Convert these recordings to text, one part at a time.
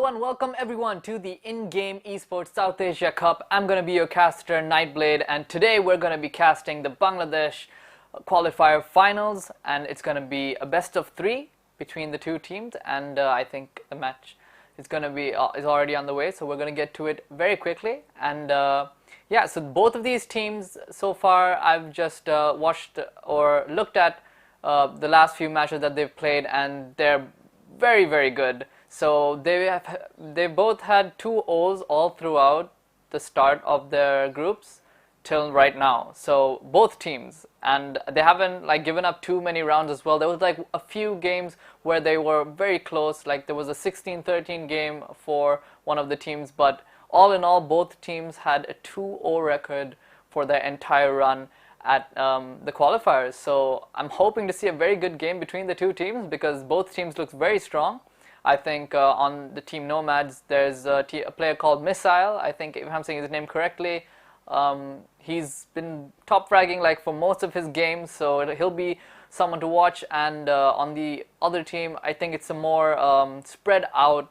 Hello and welcome everyone to the InGame Esports South Asia Cup. I'm going to be your caster, Nightblade, and today we're going to be casting the Bangladesh Qualifier Finals, and it's going to be a best of 3 between the two teams, and I think the match is going to be is already on the way, so we're going to get to it very quickly. And yeah, so both of these teams so far I've just watched or looked at the last few matches that they've played, and they're very good. So they both had 2 O's all throughout the start of their groups till right now. So both teams, and they haven't given up too many rounds as well. There was a few games where they were very close, like there was a 16-13 game for one of the teams, but all in all both teams had a 2-0 record for their entire run at the qualifiers. So I'm hoping to see a very good game between the two teams because both teams look very strong. I think on the team Nomads there's a player called Missile. I think if I'm saying his name correctly, he's been top fragging for most of his games, so he'll be someone to watch. And on the other team, I think it's a more spread out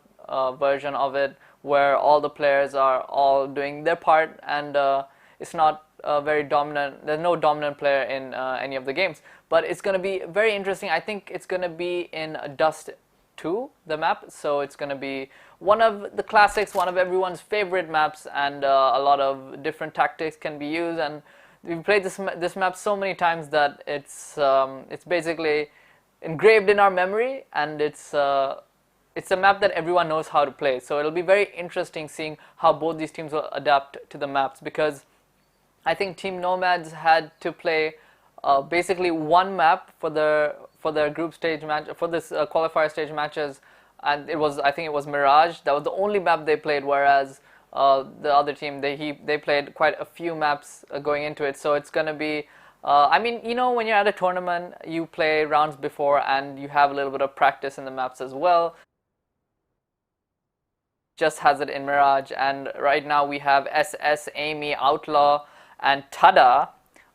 version of it, where all the players are all doing their part, and it's not very dominant. There's no dominant player in any of the games, but it's going to be very interesting. I think it's going to be in Dust 2, the map, so it's going to be one of the classics, one of everyone's favorite maps, and a lot of different tactics can be used. And we've played this map so many times that it's basically engraved in our memory, and it's a map that everyone knows how to play. So it'll be very interesting seeing how both these teams will adapt to the maps, because I think Team Nomads had to play basically one map for their group stage match, for this qualifier stage matches, and I think it was Mirage. That was the only map they played, whereas the other team they played quite a few maps going into it. So it's gonna be I mean, you know, when you're at a tournament you play rounds before and you have a little bit of practice in the maps as well. Just has it in Mirage, and right now we have SS, Amy, Outlaw and Tada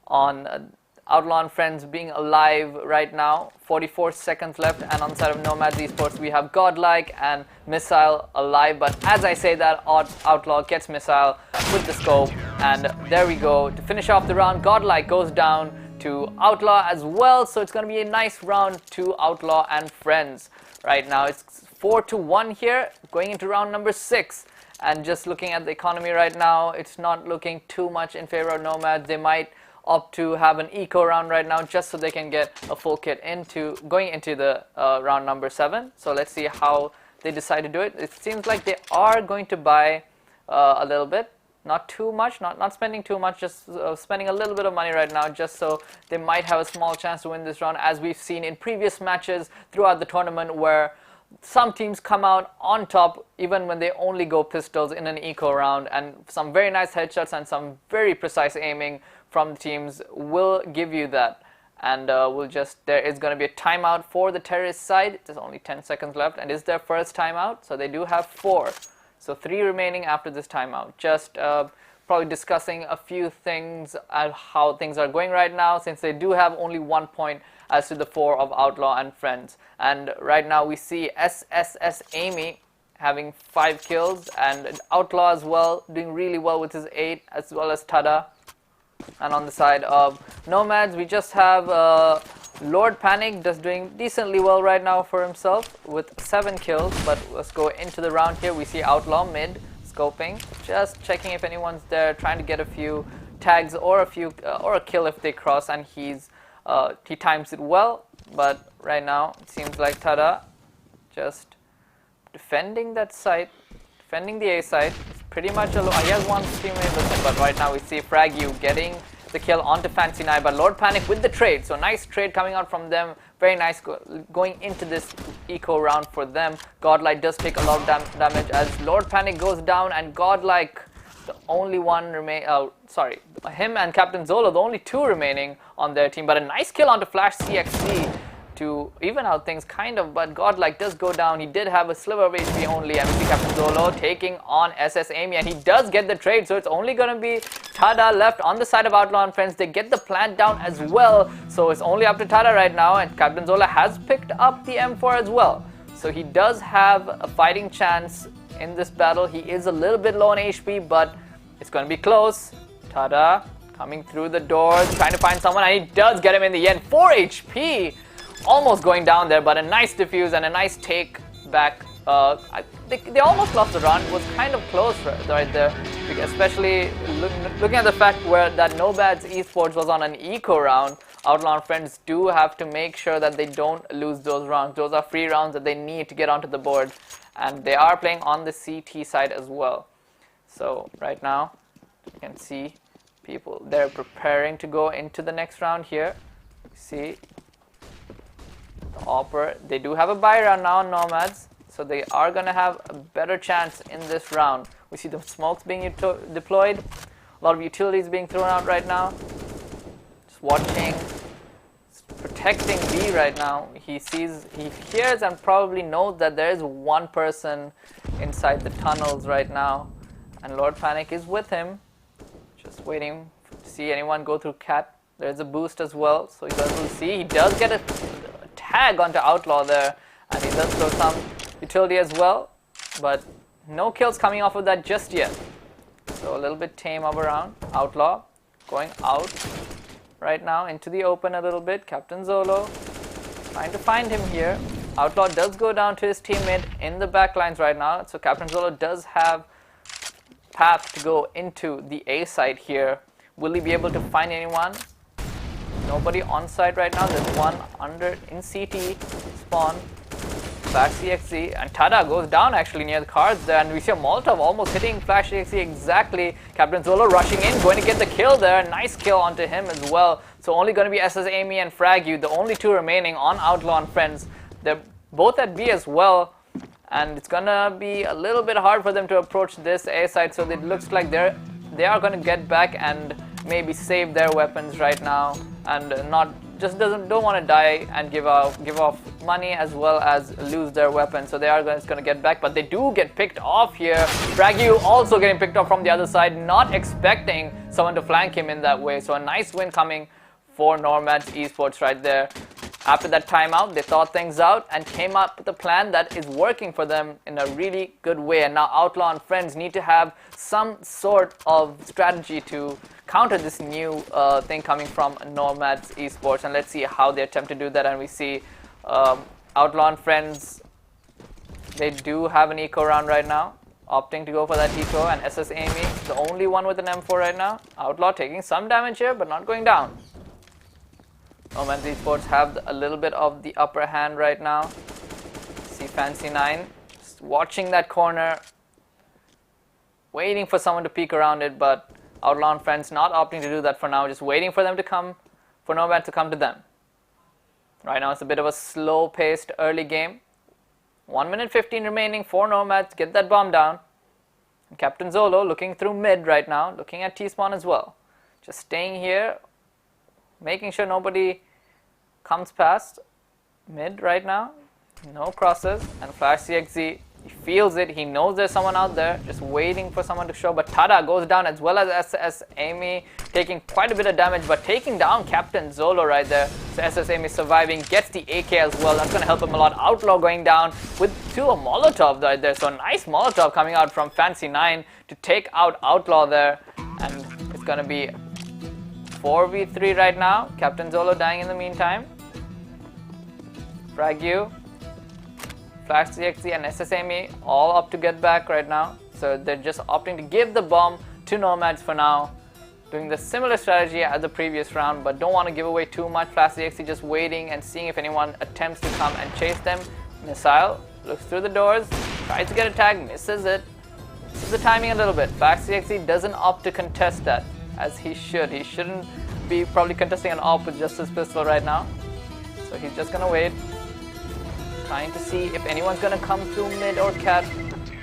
on Outlaw and Friendz being alive right now. 44 seconds left, and on the side of Nomads Esports we have Godlike and Missile alive. But as I say that, Outlaw gets Missile with the scope, and there we go. To finish off the round, Godlike goes down to Outlaw as well, so it's going to be a nice round to Outlaw and Friendz. Right now it's 4-1 here, going into round number 6. And just looking at the economy right now, it's not looking too much in favor of Nomads. They might opt to have an eco round right now just so they can get a full kit going into the round number 7. So let's see how they decide to do it. It seems like they are going to buy a little bit, not too much, not spending too much, just spending a little bit of money right now, just so they might have a small chance to win this round, as we've seen in previous matches throughout the tournament, where some teams come out on top even when they only go pistols in an eco round, and some very nice headshots and some very precise aiming from the teams will give you that. And there is going to be a timeout for the terrorist side. There's only 10 seconds left, and it's their first timeout, so they do have 4, so 3 remaining after this timeout. Just probably discussing a few things at how things are going right now, since they do have only 1 point as to the 4 of Outlaw and Friendz. And right now we see SSS Amy having 5 kills, and Outlaw as well doing really well with his 8, as well as Tada. And on the side of Nomads we just have Lord Panic just doing decently well right now for himself with 7 kills. But let's go into the round here. We see Outlaw mid scoping, just checking if anyone's there, trying to get a few tags or a kill if they cross, and he times it well. But right now it seems like Tada just defending that site, defending the A site. It's pretty much alone. He has one teammate with him, but right now we see Fragu getting the kill onto Fancy Night, but Lord Panic with the trade. So nice trade coming out from them. Very nice going into this eco round for them. Godlike does take a lot of damage as Lord Panic goes down, and Godlike, the only one him and Captain Zolo, the only 2 remaining on their team. But a nice kill onto Flash CXC to even out things kind of, but Godlike does go down. He did have a sliver of HP only, and we see Captain Zolo taking on SS Amy, and he does get the trade, so it's only going to be Tada left on the side of Outlaw and Friendz. They get the plant down as well, so it's only up to Tada right now, and Captain Zola has picked up the M4 as well. So he does have a fighting chance in this battle. He is a little bit low on HP, but it's going to be close. Tada coming through the doors, trying to find someone, and he does get him in the end. 4 HP, almost going down there, but a nice defuse and a nice take back. They almost lost the round. It was kind of close right there, especially looking at the fact where that Nomads Esports was on an eco round. Outlaw and Friendz do have to make sure that they don't lose those rounds. Those are free rounds that they need to get onto the board, and they are playing on the CT side as well. So right now you can see people, they're preparing to go into the next round here. See the Opera, they do have a buy round now on Nomads, so they are going to have a better chance in this round. We see the smokes being deployed, a lot of utilities being thrown out right now. Just watching, protecting B right now. He hears and probably knows that there is one person inside the tunnels right now, and Lord Panic is with him, just waiting to see anyone go through Cat. There's a boost as well, so he does see. He does get a tag onto Outlaw there, and he does throw some utility as well, but no kills coming off of that just yet. So a little bit tame of a round. Outlaw going out right now into the open a little bit. Captain Zolo trying to find him here. Outlaw does go down to his teammate in the back lines right now, so Captain Zolo does have path to go into the A side here. Will he be able to find anyone? Nobody on site right now. There's one under in CT spawn. Flash CXC, and Tada goes down actually near the cards there, and we see a Molotov almost hitting Flash CXC exactly. Captain Zolo rushing in, going to get the kill there. Nice kill onto him as well. So only going to be SS Amy and Fragu, the only two remaining on Outlaw and Friendz. They're both at B as well, and it's going to be a little bit hard for them to approach this A side, so it looks like they are going to get back and maybe save their weapons right now, and don't want to die and give off money as well as lose their weapon. So they are going to get back, but they do get picked off here. Fragu also getting picked off from the other side, not expecting someone to flank him in that way. So a nice win coming for Nomads Esports right there. After that timeout, they thought things out and came up with a plan that is working for them in a really good way. And now Outlaw and Friendz need to have some sort of strategy to counter this new thing coming from Nomads Esports. And let's see how they attempt to do that. And we see Outlaw and Friendz, they do have an eco round right now, opting to go for that eco. And SS Amy, the only one with an M4 right now. Outlaw taking some damage here, but not going down. Nomads Esports have a little bit of the upper hand right now. See Fancy9 just watching that corner, waiting for someone to peek around it, but Outlaw and Friendz not opting to do that for now, just waiting for them to come, for Nomads to come to them. Right now it's a bit of a slow-paced early game. 1 minute 15 remaining for Nomads to get that bomb down. And Captain Zolo looking through mid right now, looking at T-spawn as well. Just staying here, making sure nobody comes past mid right now. No crosses, and Flash CXZ, he feels it, he knows there's someone out there, just waiting for someone to show, but Tada goes down as well as SS Amy, taking quite a bit of damage, but taking down Captain Zolo right there. So SS Amy surviving, gets the AK as well, that's going to help him a lot. Outlaw going down with a Molotov right there, so nice Molotov coming out from Fancy9 to take out Outlaw there, and it's going to be 4v3 right now. Captain Zolo dying in the meantime. Fragu, Flash CXC and SS Amy all up to get back right now. So they're just opting to give the bomb to Nomads for now. Doing the similar strategy as the previous round, but don't want to give away too much. Flash CXC just waiting and seeing if anyone attempts to come and chase them. Missile looks through the doors, tries to get a tag, misses it. Misses the timing a little bit. Flash CXC doesn't opt to contest that, as he should. He shouldn't be probably contesting an op with just his pistol right now. So he's just gonna wait, trying to see if anyone's gonna come through mid or cat,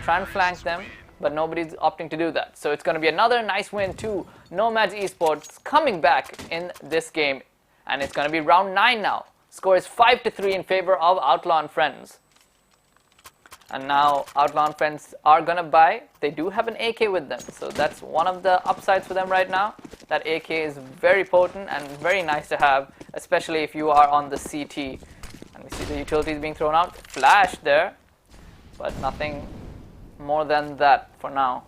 try and flank them, but nobody's opting to do that. So it's gonna be another nice win to Nomads Esports coming back in this game, and it's gonna be round 9 now. Score is 5-3 in favor of Outlaw and Friendz. And now Outlaw and Friendz are gonna buy. They do have an AK with them, so that's one of the upsides for them right now. That AK is very potent and very nice to have, especially if you are on the CT. And we see the utilities being thrown out. Flash there, but nothing more than that for now.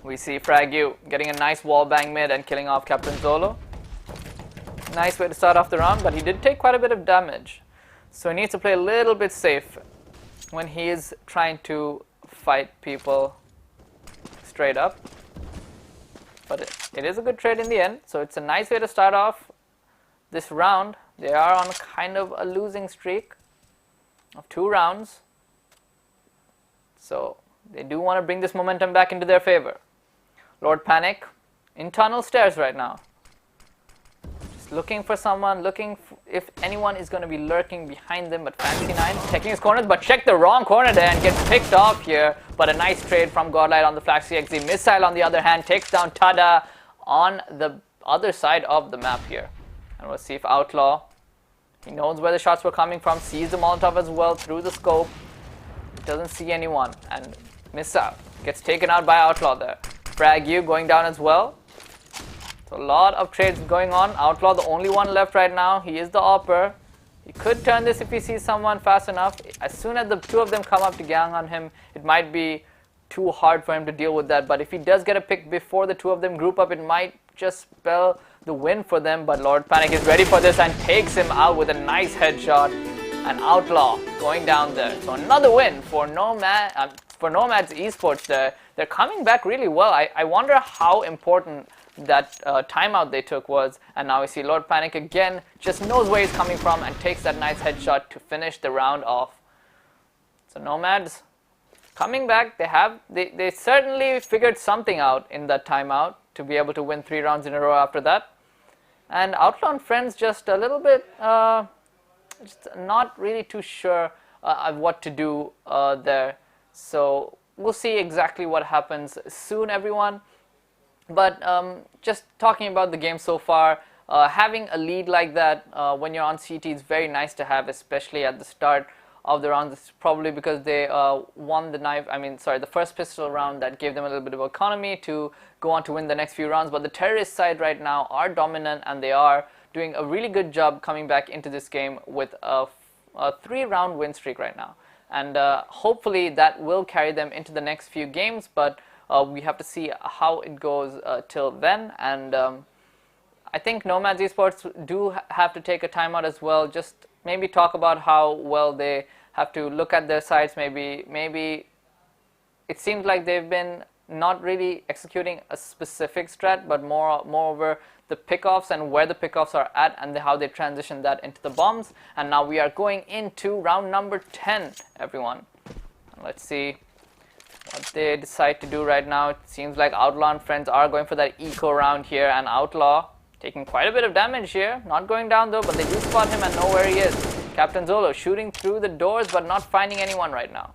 We see Fragu getting a nice wall bang mid and killing off Captain Zolo. Nice way to start off the round, but he did take quite a bit of damage. So he needs to play a little bit safe when he is trying to fight people straight up. But it is a good trade in the end, so it's a nice way to start off this round. They are on kind of a losing streak of 2 rounds. So they do want to bring this momentum back into their favor. Lord Panic in tunnel stairs right now. Just looking for someone, looking if anyone is going to be lurking behind them, but Fancy9 checking his corners, but checked the wrong corner there and gets picked off here. But a nice trade from Godlight on the Flash CXZ. Missile on the other hand takes down Tada on the other side of the map here. And we'll see if Outlaw, he knows where the shots were coming from, sees the Molotov as well through the scope. Doesn't see anyone, and Missile gets taken out by Outlaw there. Fragu going down as well. So a lot of trades going on. Outlaw the only one left right now. He is the AWPer. He could turn this if he sees someone fast enough. As soon as the 2 of them come up to gang on him, it might be too hard for him to deal with that. But if he does get a pick before the 2 of them group up, it might just spell the win for them. But Lord Panic is ready for this and takes him out with a nice headshot. And Outlaw going down there. So another win for Nomads Esports there. They're coming back really well. I wonder how important that timeout they took was. And now we see Lord Panic again, just knows where he's coming from and takes that nice headshot to finish the round off. So Nomads coming back. They certainly figured something out in that timeout to be able to win 3 rounds in a row after that. And Outlaw and Friendz just a little bit just not really too sure of what to do there. So we'll see exactly what happens soon, everyone. But just talking about the game so far, having a lead like that when you're on CT is very nice to have, especially at the start of the round. It's probably because they won the first pistol round that gave them a little bit of economy to go on to win the next few rounds. But the terrorist side right now are dominant, and they are doing a really good job coming back into this game with a 3-round win streak right now. And hopefully that will carry them into the next few games, but we have to see how it goes till then. And I think Nomads Esports do have to take a timeout as well, just maybe talk about how well they have to look at their sides. Maybe it seems like they've been not really executing a specific strat, but moreover the pickoffs and where the pickoffs are at, and how they transition that into the bombs. And now we are going into round number 10, everyone. Let's see what they decide to do right now. It seems like Outlaw and Friendz are going for that eco round here, and Outlaw taking quite a bit of damage here. Not going down though, but they do spot him and know where he is. Captain Zolo shooting through the doors but not finding anyone right now.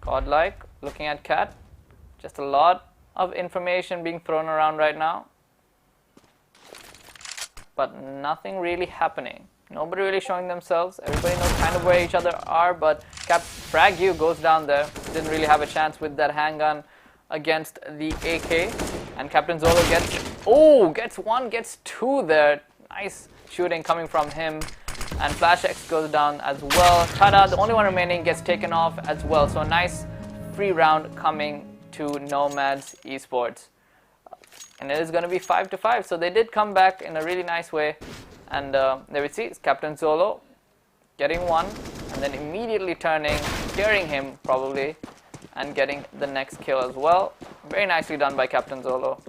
Godlike looking at Cat. Just a lot of information being thrown around right now, but nothing really happening. Nobody really showing themselves. Everybody knows kind of where each other are, but Fragu goes down there. Didn't really have a chance with that handgun against the AK. And Captain Zolo gets 1, gets 2 there. Nice shooting coming from him. And Flash X goes down as well. Tada, the only one remaining, gets taken off as well. So a nice free round coming to Nomads Esports. And it is going to be 5-5. So they did come back in a really nice way. And there we see it's Captain Zolo getting 1 and then immediately turning, hearing him probably, and getting the next kill as well. Very nicely done by Captain Zolo.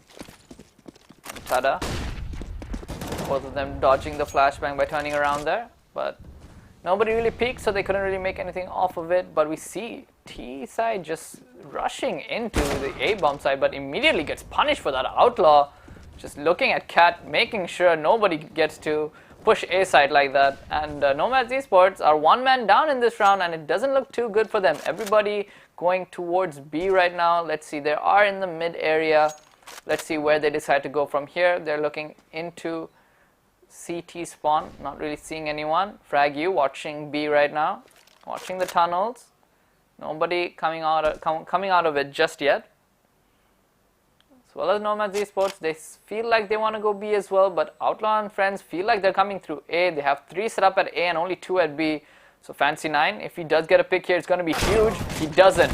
Tada. Both of them dodging the flashbang by turning around there, but nobody really peeked, so they couldn't really make anything off of it. But we see T side just rushing into the A bomb side, but immediately gets punished for that. Outlaw just looking at Cat, making sure nobody gets to push A side like that. And Nomads Esports are 1 man down in this round, and it doesn't look too good for them. Everybody going towards B right now. Let's see, they are in the mid area. Let's see where they decide to go from here. They're looking into CT spawn, not really seeing anyone. Fragu watching B right now, watching the tunnels. Nobody coming out of it just yet. As well as Nomads Esports, they feel like they want to go B as well, but Outlaw and Friendz feel like they're coming through A. They have 3 set up at A and only 2 at B. So Fancy9, if he does get a pick here, it's going to be huge. He doesn't.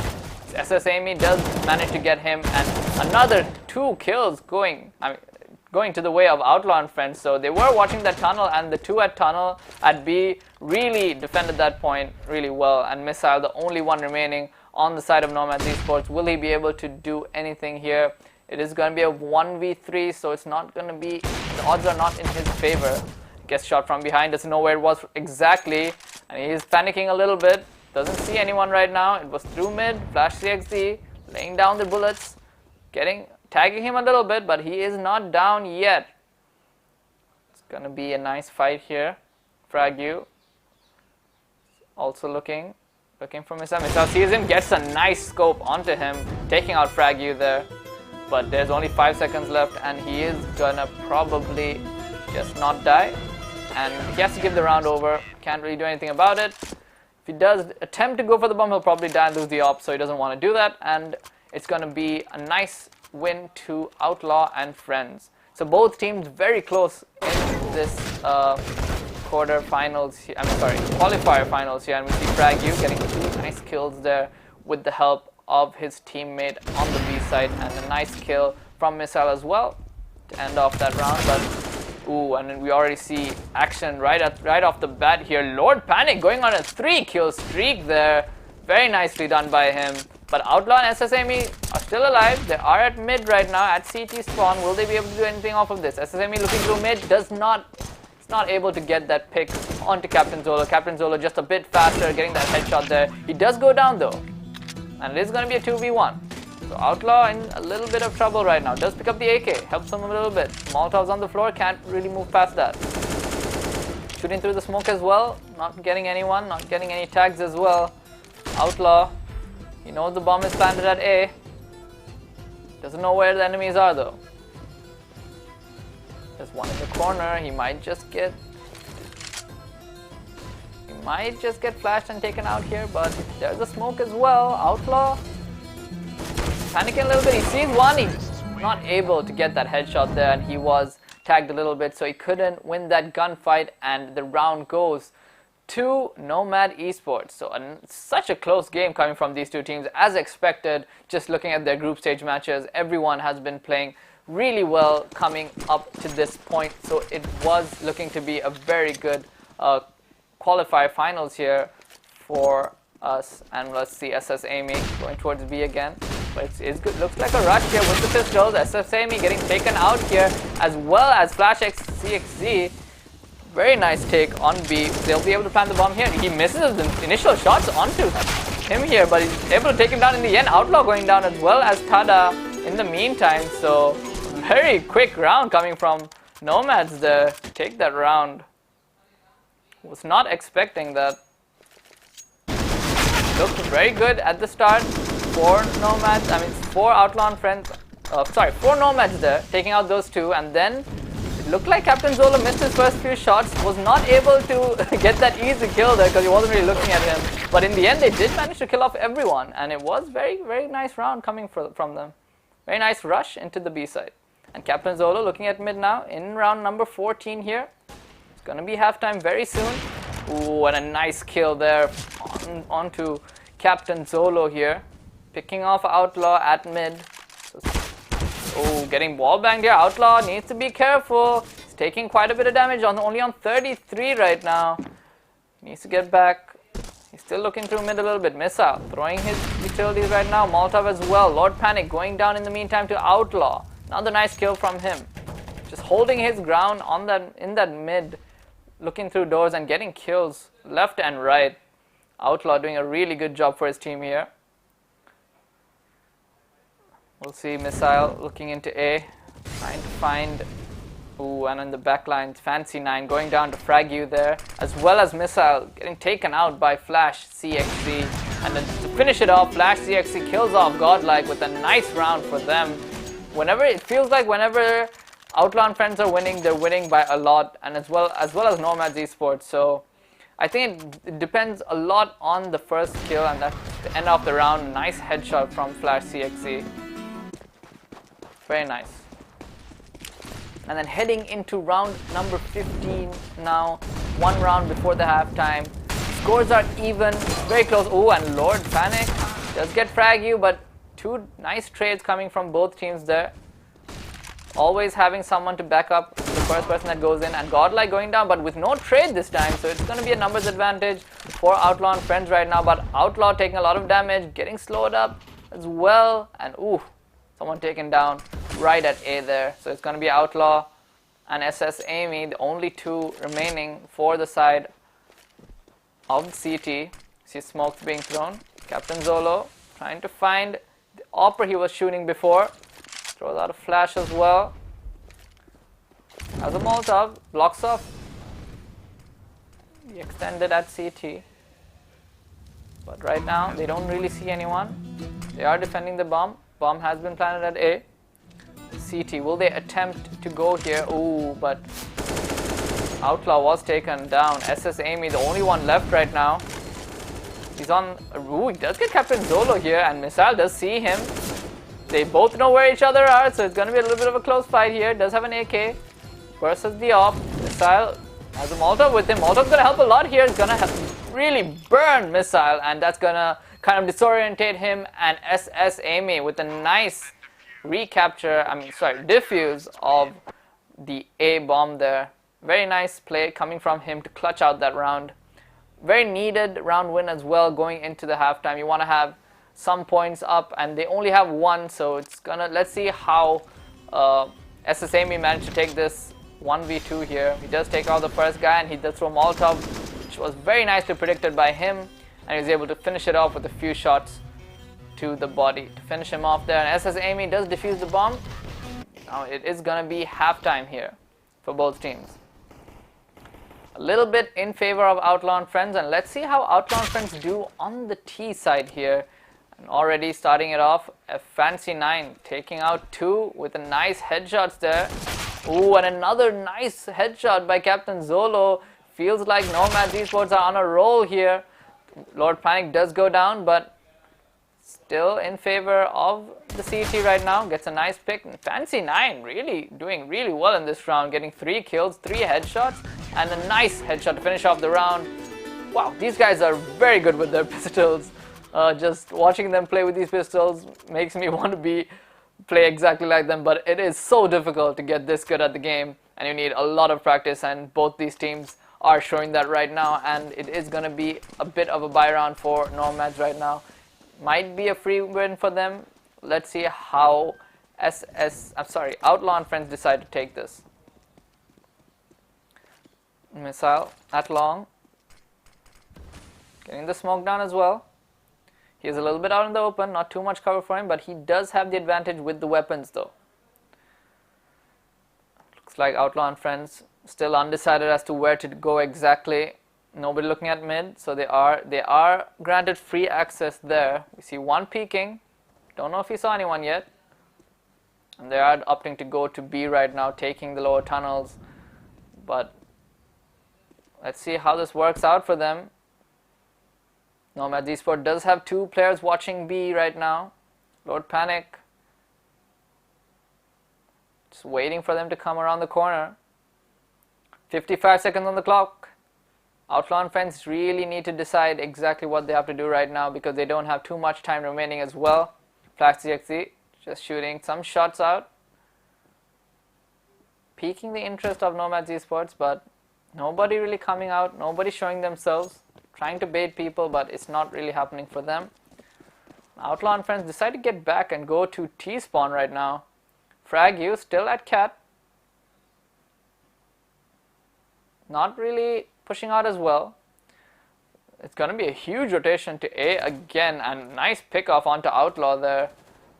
SS Amy does manage to get him, and another 2 kills going to the way of Outlaw and Friendz. So they were watching that tunnel, and the 2 at tunnel at B really defended that point really well. And Missile, the only one remaining on the side of Nomads Esports. Will he be able to do anything here? It is going to be a 1v3, so it's not going to be, the odds are not in his favor. Gets shot from behind, doesn't know where it was exactly, and he's panicking a little bit. Doesn't see anyone right now. It was through mid, Flash CXD, laying down the bullets, tagging him a little bit, but he is not down yet. It's going to be a nice fight here. Fragu also looking for Missile. Missile sees him, gets a nice scope onto him, taking out Fragu there. But there's only 5 seconds left, and he is gonna probably just not die. And he has to give the round over. Can't really do anything about it. If he does attempt to go for the bomb, he'll probably die and lose the op, so he doesn't want to do that. And it's gonna be a nice win to Outlaw and Friendz. So both teams very close in this qualifier finals here, and we see Fragu getting 2 nice kills there with the help of his teammate on the B side, and a nice kill from Missile as well to end off that round. But and then we already see action right off the bat here. Lord Panic going on a 3-kill streak there, very nicely done by him. But Outlaw and SSAME are still alive. They are at mid right now at CT spawn. Will they be able to do anything off of this? SSAME looking through mid, is not able to get that pick onto Captain Zolo. Captain Zolo just a bit faster, getting that headshot there. He does go down though, and it is going to be a 2v1. So Outlaw in a little bit of trouble right now. Does pick up the AK, helps him a little bit. Molotov's on the floor, can't really move past that. Shooting through the smoke as well, not getting anyone, not getting any tags as well. Outlaw, he knows the bomb is planted at A. Doesn't know where the enemies are though. There's one in the corner, he might just get flashed and taken out here, but there's a smoke as well. Outlaw panicking a little bit. He sees one, he's not able to get that headshot there, and he was tagged a little bit, so he couldn't win that gunfight, and the round goes to Nomad Esports. So such a close game coming from these two teams, as expected. Just looking at their group stage matches, everyone has been playing really well coming up to this point, so it was looking to be a very good qualifier finals here for us. And let's see SS Amy going towards B again, but it's good. Looks like a rush here with the pistols. SS Amy getting taken out here, as well as Flash X CXZ. Very nice take on B. They'll be able to plant the bomb here. He misses the initial shots onto him here, but he's able to take him down in the end. Outlaw going down, as well as Tada in the meantime. So very quick round coming from Nomads there to take that round. Was not expecting that. Looked very good at the start for Nomads. For Outlaw and Friendz. 4 Nomads there, taking out those 2, and then it looked like Captain Zolo missed his first few shots, was not able to get that easy kill there because he wasn't really looking at him. But in the end, they did manage to kill off everyone, and it was very, very nice round coming from them. Very nice rush into the B side. And Captain Zolo looking at mid now in round number 14 here. It's going to be halftime very soon. Ooh, and a nice kill there onto Captain Zolo here. Picking off Outlaw at mid. Oh, getting wall banged here. Outlaw needs to be careful. He's taking quite a bit of damage, only on 33 right now. Needs to get back. He's still looking through mid a little bit. Missile throwing his utilities right now. Molotov as well. Lord Panic going down in the meantime to Outlaw. Another nice kill from him. Just holding his ground in that mid. Looking through doors and getting kills left and right. Outlaw doing a really good job for his team here. We'll see Missile looking into A. Trying to find... Ooh, and in the back line, Fancy9 going down to frag you there. As well as Missile getting taken out by Flash CXC. And then to finish it off, Flash CXC kills off Godlike with a nice round for them. It feels like whenever Outlaw and Friendz are winning, they're winning by a lot, and as well as Nomads Esports. So I think it depends a lot on the first kill, and that's the end of the round. Nice headshot from Flash CXC. Very nice. And then heading into round number 15 now. 1 round before the halftime. scores are even, very close. Oh, and Lord Panic does get frag you, but two nice trades coming from both teams there. Always having someone to back up the first person that goes in, and Godlike going down, but with no trade this time, so it's going to be a numbers advantage for Outlaw and Friendz right now. But Outlaw taking a lot of damage, getting slowed up as well, and ooh, someone taken down right at A there. So it's going to be Outlaw and SS Amy, the only two remaining for the side of CT. See smokes being thrown. Captain Zolo trying to find the Opera he was shooting before. Throws out a flash as well. Has a Molotov, blocks off the extended at CT. But right now they don't really see anyone. They are defending the bomb. Bomb has been planted at A. CT, will they attempt to go here? Ooh, but Outlaw was taken down. SS Amy, the only one left right now. He's on. Ooh, he does get Captain Zolo here, and Missile does see him. They both know where each other are, so it's going to be a little bit of a close fight here. Does have an AK versus the Op. Missile has a Molotov with him. Molotov's going to help a lot here. It's going to really burn Missile, and that's going to kind of disorientate him. And SS Amy with a nice recapture, defuse of the A bomb there. Very nice play coming from him to clutch out that round. Very needed round win as well going into the halftime. You want to have some points up, and they only have one, so it's gonna, let's see how SS Amy managed to take this 1v2 here. He does take out the first guy, and he does throw Molotov, which was very nicely predicted by him, and he's able to finish it off with a few shots to the body to finish him off there. And SS Amy does defuse the bomb. Now it is gonna be halftime here for both teams. A little bit in favor of Outlaw and Friendz, and let's see how Outlaw and Friendz do on the T side here. And already starting it off, a Fancy 9 taking out 2 with a nice headshots there. Ooh, and another nice headshot by Captain Zolo. Feels like Nomads Esports are on a roll here. Lord Panic does go down, but still in favor of the CT right now. Gets a nice pick. And Fancy 9 really doing really well in this round, getting 3 kills, 3 headshots, and a nice headshot to finish off the round. Wow, these guys are very good with their pistols. Just watching them play with these pistols makes me want to play exactly like them, but it is so difficult to get this good at the game, and you need a lot of practice, and both these teams are showing that right now, and it is going to be a bit of a buy round for Nomads right now. Might be a free win for them. Let's see how Outlaw and Friendz decide to take this. Missile at long. Getting the smoke down as well. He is a little bit out in the open, not too much cover for him, but he does have the advantage with the weapons though. Looks like Outlaw and Friendz still undecided as to where to go exactly. Nobody looking at mid, so they are granted free access there. We see one peeking. Don't know if he saw anyone yet. And they are opting to go to B right now, taking the lower tunnels. But let's see how this works out for them. Nomads Esports does have 2 players watching B right now. Lord Panic just waiting for them to come around the corner. 55 seconds on the clock. Outlaw and Friendz really need to decide exactly what they have to do right now, because they don't have too much time remaining as well. Flash CXC just shooting some shots out. Piquing the interest of Nomads Esports, but nobody really coming out, nobody showing themselves. Trying to bait people, but it's not really happening for them. Outlaw and Friendz decide to get back and go to T spawn right now. Frag you still at Cat. Not really pushing out as well. It's going to be a huge rotation to A again, and nice pick off onto Outlaw there.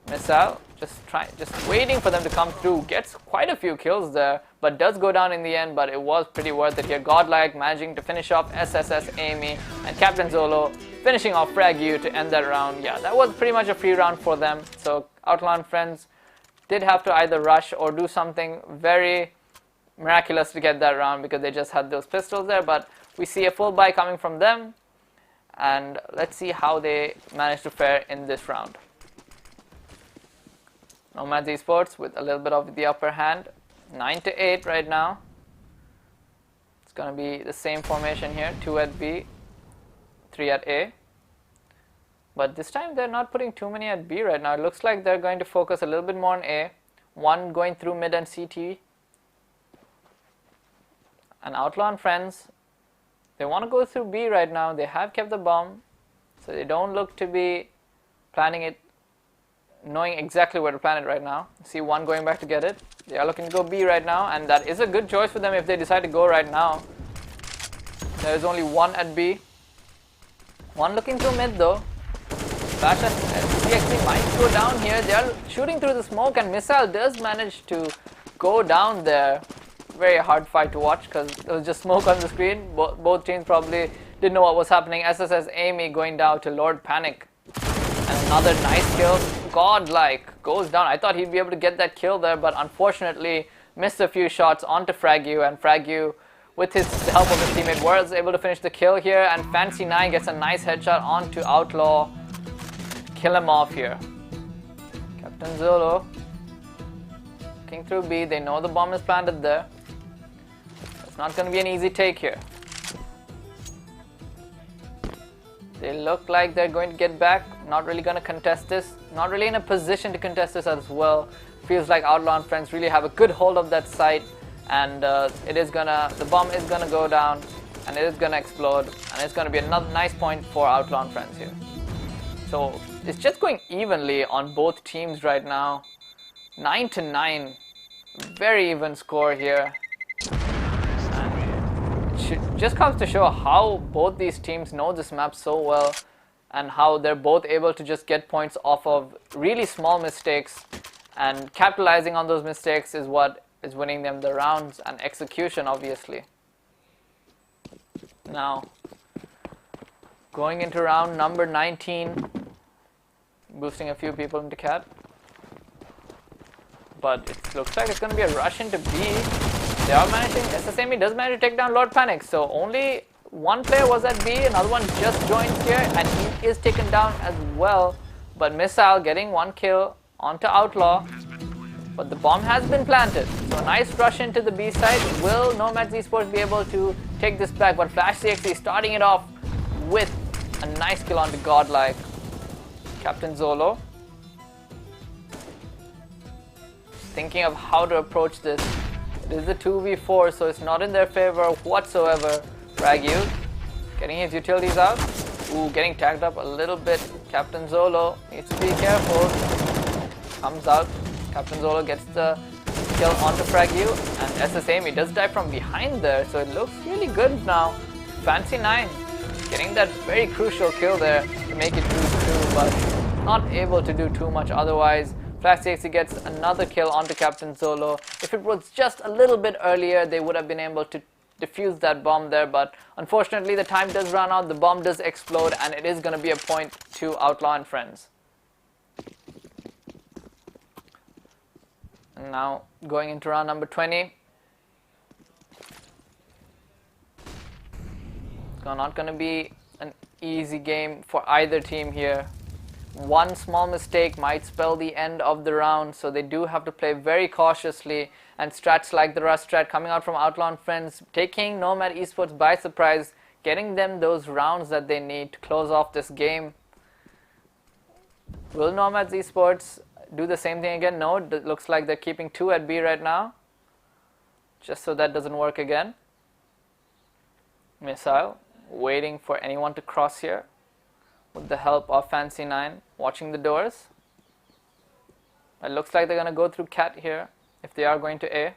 Missile just waiting for them to come through. Gets quite a few kills there, but does go down in the end, but it was pretty worth it here. Godlike managing to finish off SSS Amy, and Captain Zolo finishing off Frag U to end that round. Yeah, that was pretty much a free round for them. So Outlaw and Friendz did have to either rush or do something very miraculous to get that round, because they just had those pistols there. But we see a full buy coming from them, and let's see how they manage to fare in this round. Nomads Esports with a little bit of the upper hand, 9-8 right now. It's going to be the same formation here, 2 at B. 3 at A. But this time they're not putting too many at B right now. It looks like they're going to focus a little bit more on A. One going through mid and CT. And Outlaw and Friendz, they want to go through B right now. They have kept the bomb, so they don't look to be planning it, knowing exactly where to plan it right now. See one going back to get it. They are looking to go B right now, and that is a good choice for them if they decide to go right now. There is only one at B. One looking through mid though. Flash and CXC might go down here. They are shooting through the smoke, and Missile does manage to go down there. Very hard fight to watch because there was just smoke on the screen. Both teams probably didn't know what was happening. SSS Amy going down to Lord Panic. And another nice kill. Godlike goes down. I thought he'd be able to get that kill there, but unfortunately missed a few shots onto Fragu, and Fragu, with the help of his teammate, was able to finish the kill here, and Fancy9 gets a nice headshot onto Outlaw. Kill him off here. Captain Zolo looking through B. They know the bomb is planted there. It's not going to be an easy take here. They look like they're going to get back. Not really going to contest this. Not really in a position to contest this as well. Feels like Outlaw and Friendz really have a good hold of that site, and the bomb is gonna go down, and it is gonna explode, and it's gonna be another nice point for Outlaw and Friendz here. So it's just going evenly on both teams right now. 9-9, very even score here. And it just comes to show how both these teams know this map so well, and how they're both able to just get points off of really small mistakes, and capitalizing on those mistakes is what is winning them the rounds, and execution obviously. Now, going into round number 19, boosting a few people into cat. But it looks like it's going to be a rush into B. They are managing, SSME does manage to take down Lord Panic, so only one player was at B, another one just joined here, and he is taken down as well. But Missile getting one kill onto Outlaw, but the bomb has been planted. So a nice rush into the B side. Will Nomads Esports be able to take this back? But Flash CXC starting it off with a nice kill onto Godlike. Captain Zolo thinking of how to approach this. It is a 2v4, so it's not in their favor whatsoever. Fragu getting his utilities out. Ooh, getting tagged up a little bit. Captain Zolo needs to be careful. Comes out. Captain Zolo gets the kill onto Fragu, and SSAME does die from behind there, so it looks really good now. Fancy9 getting that very crucial kill there to make it 2-2, but not able to do too much otherwise. Flash CXC gets another kill onto Captain Zolo. If it was just a little bit earlier, they would have been able to defuse that bomb there, but unfortunately the time does run out, the bomb does explode, and it is going to be a point to Outlaw and Friendz. And now going into round number 20. It's not going to be an easy game for either team here. One small mistake might spell the end of the round, so they do have to play very cautiously, and strats like the Rust strat coming out from Outlaw and Friendz, taking Nomad Esports by surprise, getting them those rounds that they need to close off this game. Will Nomads Esports do the same thing again? No, it looks like they're keeping 2 at B right now, just so that doesn't work again. Missile waiting for anyone to cross here with the help of Fancy9 watching the doors. It looks like they're going to go through cat here if they are going to A.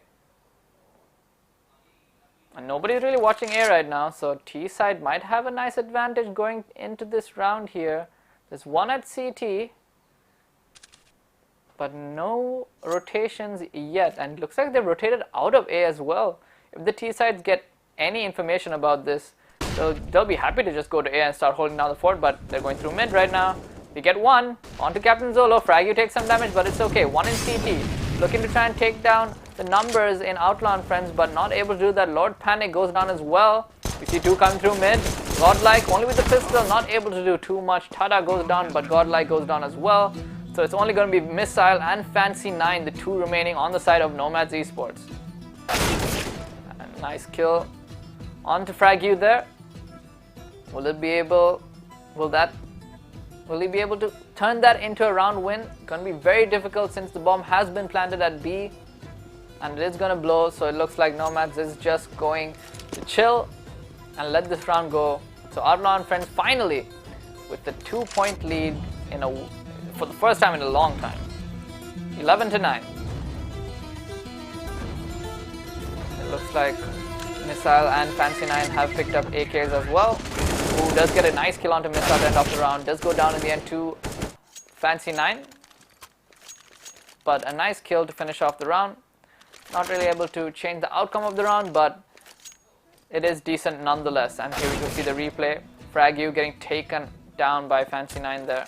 And nobody's really watching A right now, so T side might have a nice advantage going into this round here. There's one at CT, but no rotations yet, and it looks like they've rotated out of A as well. If the T sides get any information about this, they'll be happy to just go to A and start holding down the fort, but they're going through mid right now. We get one onto Captain Zolo. Fragu takes some damage, but it's okay. One in CT, looking to try and take down the numbers in Outlaw and Friendz, but not able to do that. Lord Panic goes down as well. We see 2 coming through mid. Godlike only with the pistol, not able to do too much. Tada goes down, but Godlike goes down as well. So it's only going to be Missile and Fancy9, the 2 remaining on the side of Nomads Esports. And nice kill onto Fragu there. Will he be able to turn that into a round win? Gonna be very difficult since the bomb has been planted at B and it is gonna blow, so it looks like Nomads is just going to chill and let this round go. So Outlaw and Friendz finally with the 2-point lead for the first time in a long time. 11-9. It looks like Missile and Fancy 9 have picked up AKs as well. Ooh, does get a nice kill onto Missile at the end of the round. Does go down in the end to Fancy 9. But a nice kill to finish off the round. Not really able to change the outcome of the round, but it is decent nonetheless. And here we can see the replay. Fragu getting taken down by Fancy 9 there.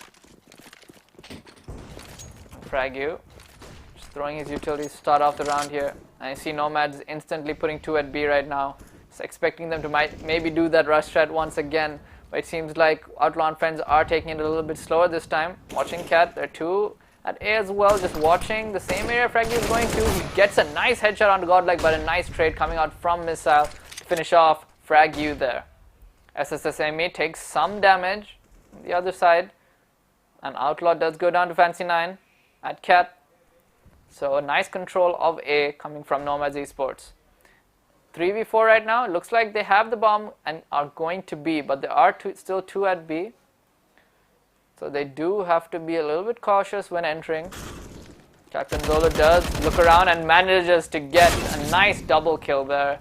Fragu just throwing his utilities to start off the round here. And you see Nomads instantly putting 2 at B right now. Just expecting them to maybe do that rush strat once again. But it seems like Outlaw and Friendz are taking it a little bit slower this time. Watching Cat, they're 2 at A as well. Just watching the same area Fragu is going to. He gets a nice headshot onto Godlike, but a nice trade coming out from Missile to finish off Fragu there. SSSME takes some damage on the other side. And Outlaw does go down to Fancy 9 at Cat. So a nice control of A coming from Nomads Esports. 3v4 right now. It looks like they have the bomb and are going to B, but there are still 2 at B. So they do have to be a little bit cautious when entering. Captain Zolo does look around and manages to get a nice double kill there.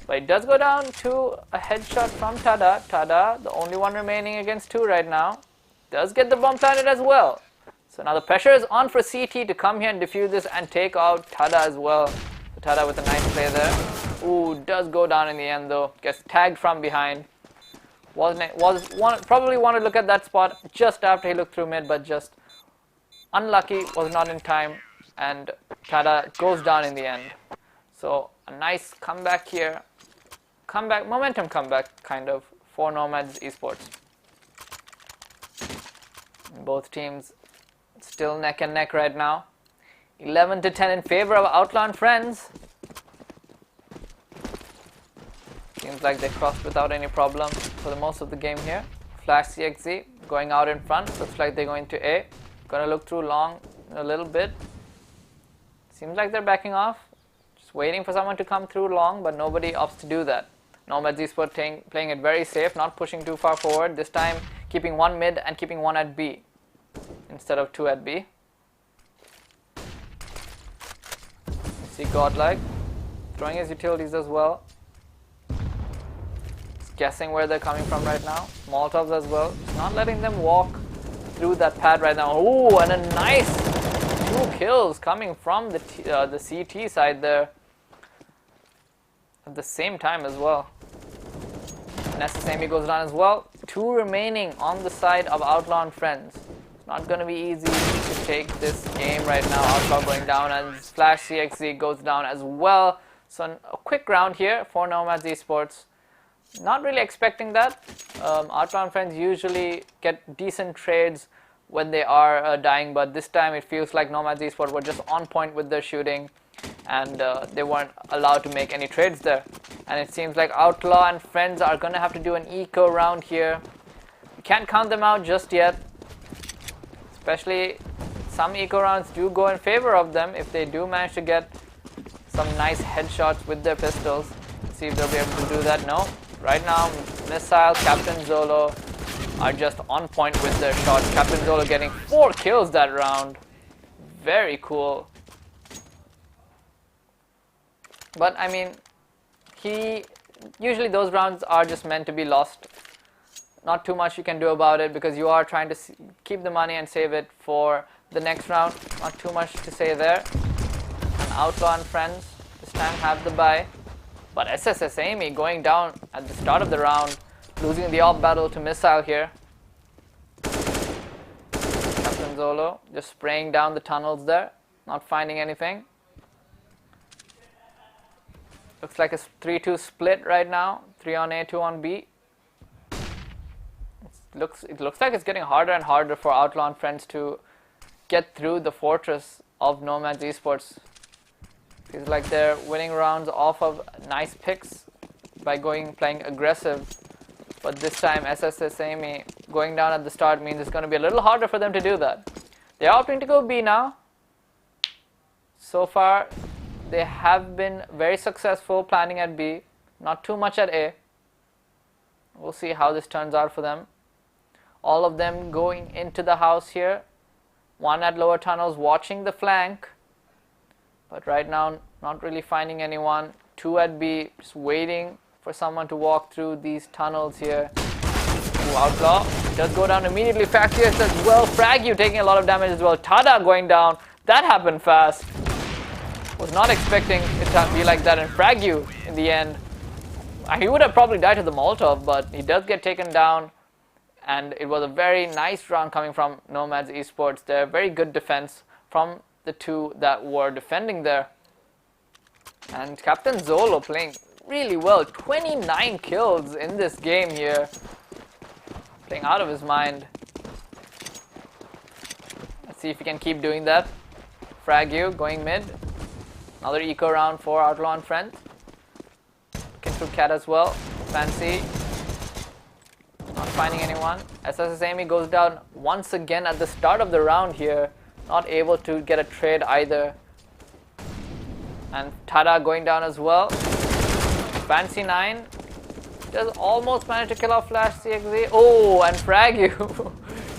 But it does go down to a headshot from Tada. Tada, the only one remaining against 2 right now, does get the bomb planted as well. So now the pressure is on for CT to come here and defuse this and take out Tada as well. So Tada with a nice play there. Ooh, does go down in the end though. Gets tagged from behind. Probably wanted to look at that spot just after he looked through mid, but just unlucky, was not in time, and Tada goes down in the end. So a nice comeback here. Momentum comeback kind of for Nomads Esports. Both teams still neck and neck right now. 11-10 in favor of Outlaw and Friendz. Seems like they crossed without any problem for the most of the game here. Flash CXZ going out in front. Looks like they're going to A. Gonna look through long in a little bit. Seems like they're backing off. Just waiting for someone to come through long, but nobody opts to do that. Nomads Esports playing it very safe, not pushing too far forward. This time keeping 1 mid and keeping 1 at B instead of 2 at B. See Godlike throwing his utilities as well. Just guessing where they're coming from right now. Molotovs as well. Just not letting them walk through that pad right now. Ooh, and a nice 2 kills coming from the CT side there at the same time as well. Nesasemi goes down as well. 2 remaining on the side of Outlaw and Friendz. It's not going to be easy to take this game right now. Outlaw going down and Flash CXZ goes down as well. So a quick round here for Nomads Esports. Not really expecting that. Outlaw and Friendz usually get decent trades when they are dying, but this time it feels like Nomads Esports were just on point with their shooting and they weren't allowed to make any trades there. And it seems like Outlaw and Friendz are going to have to do an eco round here. You can't count them out just yet. Especially some eco rounds do go in favor of them if they do manage to get some nice headshots with their pistols. Let's see if they'll be able to do that. No. Right now, Missile, Captain Zolo are just on point with their shots. Captain Zolo getting 4 kills that round. Very cool. But I mean, usually those rounds are just meant to be lost. Not too much you can do about it because you are trying to keep the money and save it for the next round. Not too much to say there. And Outlaw and Friendz this time have the bye. But SSS Amy going down at the start of the round, losing the off battle to Missile here. Captain Zolo just spraying down the tunnels there, not finding anything. Looks like a 3-2 split right now, 3 on A, 2 on B. It looks like it's getting harder and harder for Outlaw and Friendz to get through the fortress of Nomads Esports. Feels like they're winning rounds off of nice picks by playing aggressive But this time SSS Amy going down at the start means it's going to be a little harder for them to do that. They're opting to go B now. So far they have been very successful planning at B, not too much at A. We'll see how this turns out for them. All of them going into the house here. One at lower tunnels watching the flank, but right now not really finding anyone. Two at B, just waiting for someone to walk through these tunnels here. Ooh, Outlaw does go down immediately. Factious as well. Frag you taking a lot of damage as well. Tada going down. That happened fast. Was not expecting it to be like that, and Frag you in the end. He would have probably died to the Molotov, but he does get taken down. And it was a very nice round coming from Nomads Esports there. Very good defense from the two that were defending there. And Captain Zolo playing really well. 29 kills in this game here. Playing out of his mind. Let's see if he can keep doing that. Frag you going mid. Another eco round for Outlaw and Friendz. Looking through Cat as well. Fancy. Not finding anyone. SSS Amy goes down once again at the start of the round here. Not able to get a trade either. And Tada going down as well. Fancy 9 does almost manage to kill off Flash CXZ. Oh, and Frag you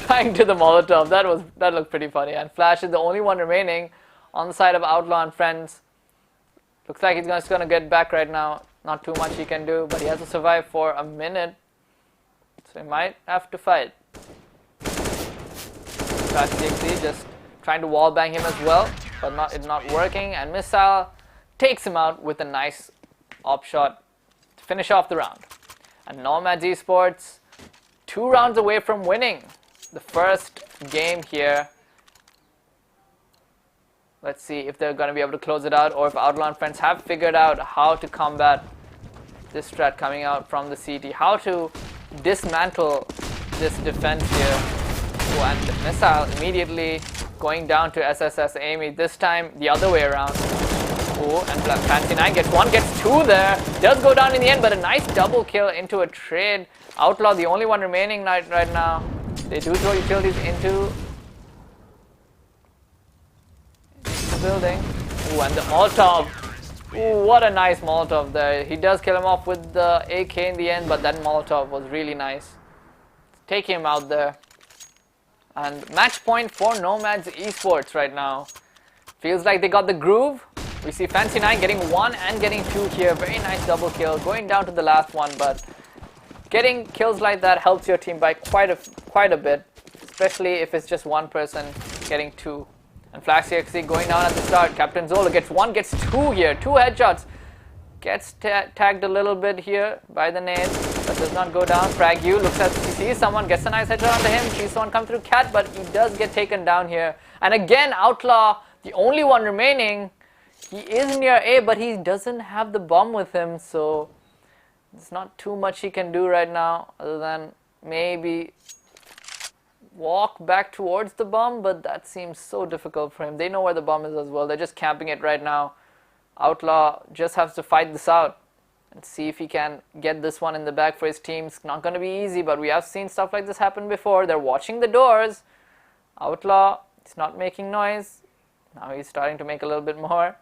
trying to the Molotov. That looked pretty funny. And Flash is the only one remaining on the side of Outlaw and Friendz. Looks like he's just gonna get back right now. Not too much he can do, but he has to survive for a minute. So he might have to fight. Flash CXZ just trying to wallbang him as well, but it's not working. And Missile takes him out with a nice op shot to finish off the round. And Nomads Esports 2 rounds away from winning the first game here. Let's see if they're going to be able to close it out, or if Outlaw and Friendz have figured out how to combat this strat coming out from the CT, how to dismantle this defense here. Oh, and Missile immediately going down to SSS Amy, this time the other way around. Oh, and Fancy 9 gets 1, gets 2 there. Does go down in the end, but a nice double kill into a trade. Outlaw the only one remaining right now. They do throw utilities into the building. Ooh, and the Molotov. Ooh, what a nice Molotov there. He does kill him off with the AK in the end, but that Molotov was really nice. Take him out there. And match point for Nomads Esports right now. Feels like they got the groove. We see Fancy 9 getting 1 and getting 2 here. Very nice double kill. Going down to the last one, but getting kills like that helps your team by quite a bit. Especially if it's just one person getting 2. And Flash CXC going down at the start. Captain Zola gets 1, gets 2 here. 2 headshots. Gets tagged a little bit here by the nade, but does not go down. Frag you looks at, he sees someone, gets a nice headshot onto him. Sees someone come through Cat, but he does get taken down here. And again, Outlaw, the only one remaining. He is near A, but he doesn't have the bomb with him, so there's not too much he can do right now other than maybe walk back towards the bomb, but that seems so difficult for him. They know where the bomb is as well. They're just camping it right now. Outlaw just has to fight this out and see if he can get this one in the bag for his team. It's not going to be easy, but we have seen stuff like this happen before. They're watching the doors. Outlaw is not making noise. Now he's starting to make a little bit more.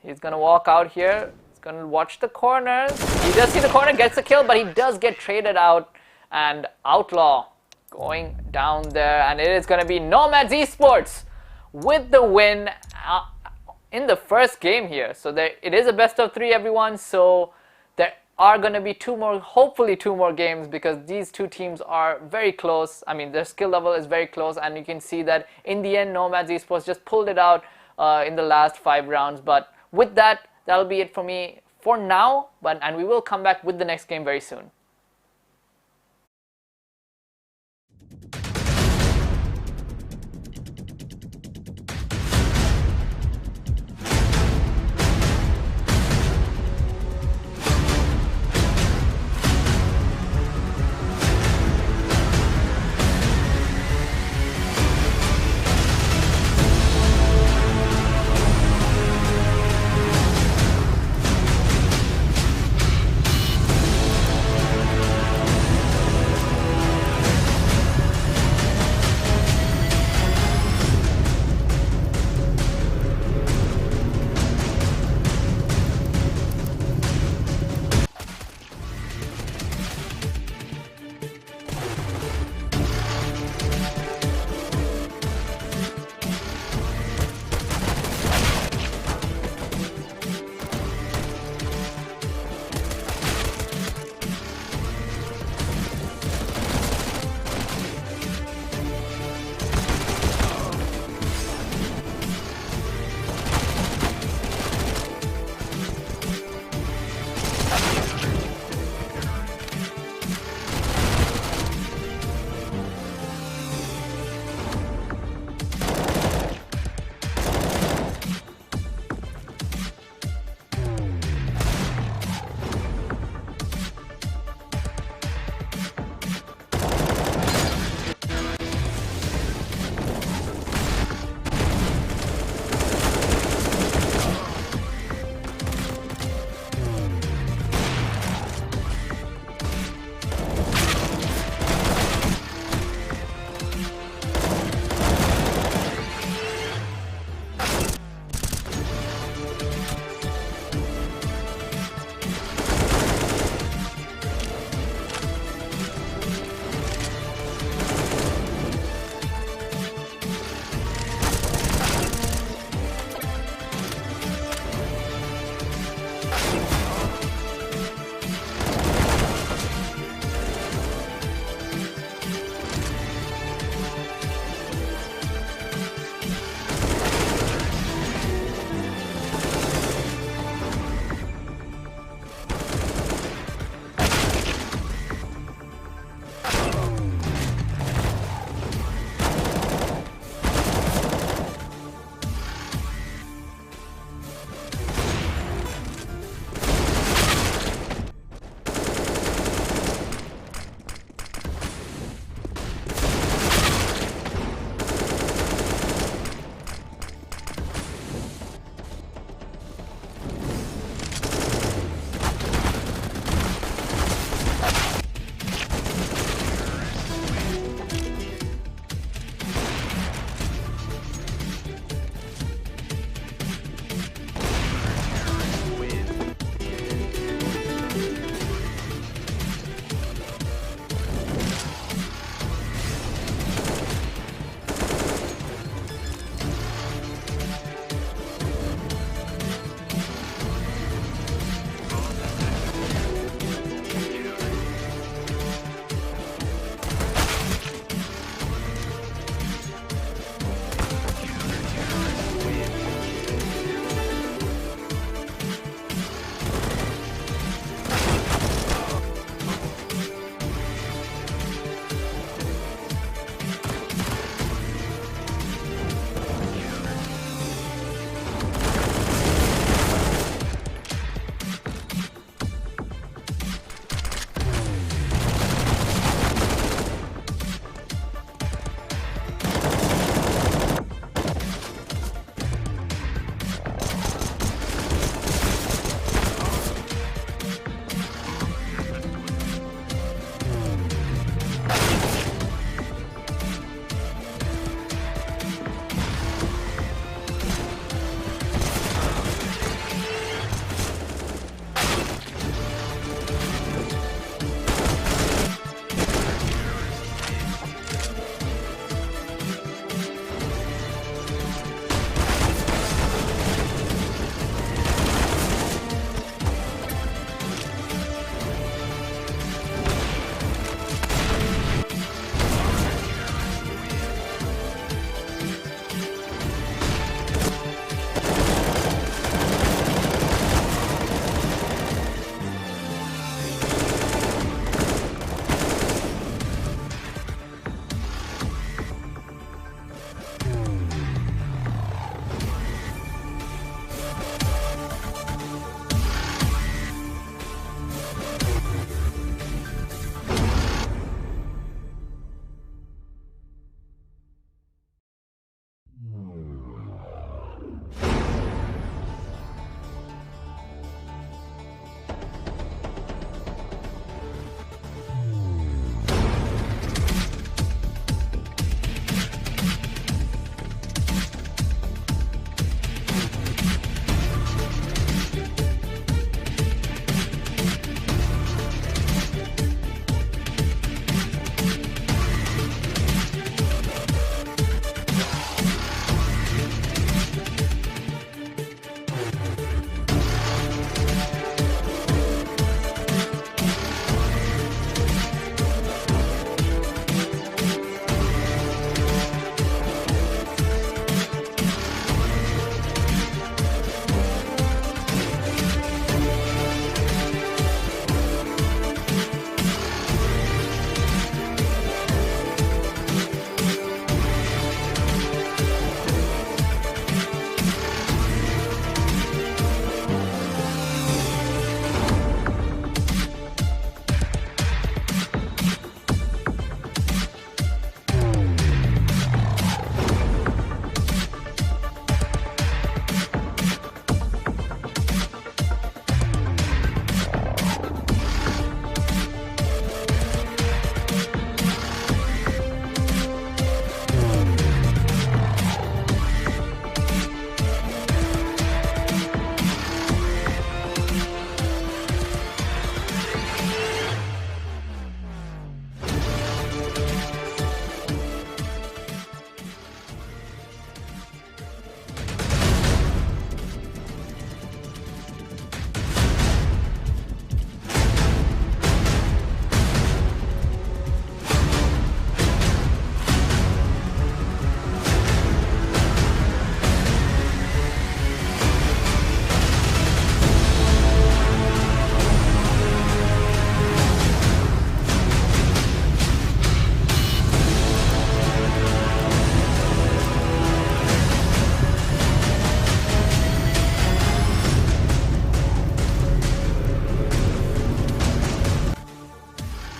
He's going to walk out here. He's going to watch the corners. He does see the corner, gets a kill, but he does get traded out. And Outlaw going down there. And it is going to be Nomads Esports with the win in the first game here. So it is a best of 3, everyone. So there are going to be hopefully two more games, because these two teams are very close. I mean, their skill level is very close, and you can see that in the end, Nomads Esports just pulled it out in the last 5 rounds. But with that, that'll be it for me for now. And we will come back with the next game very soon.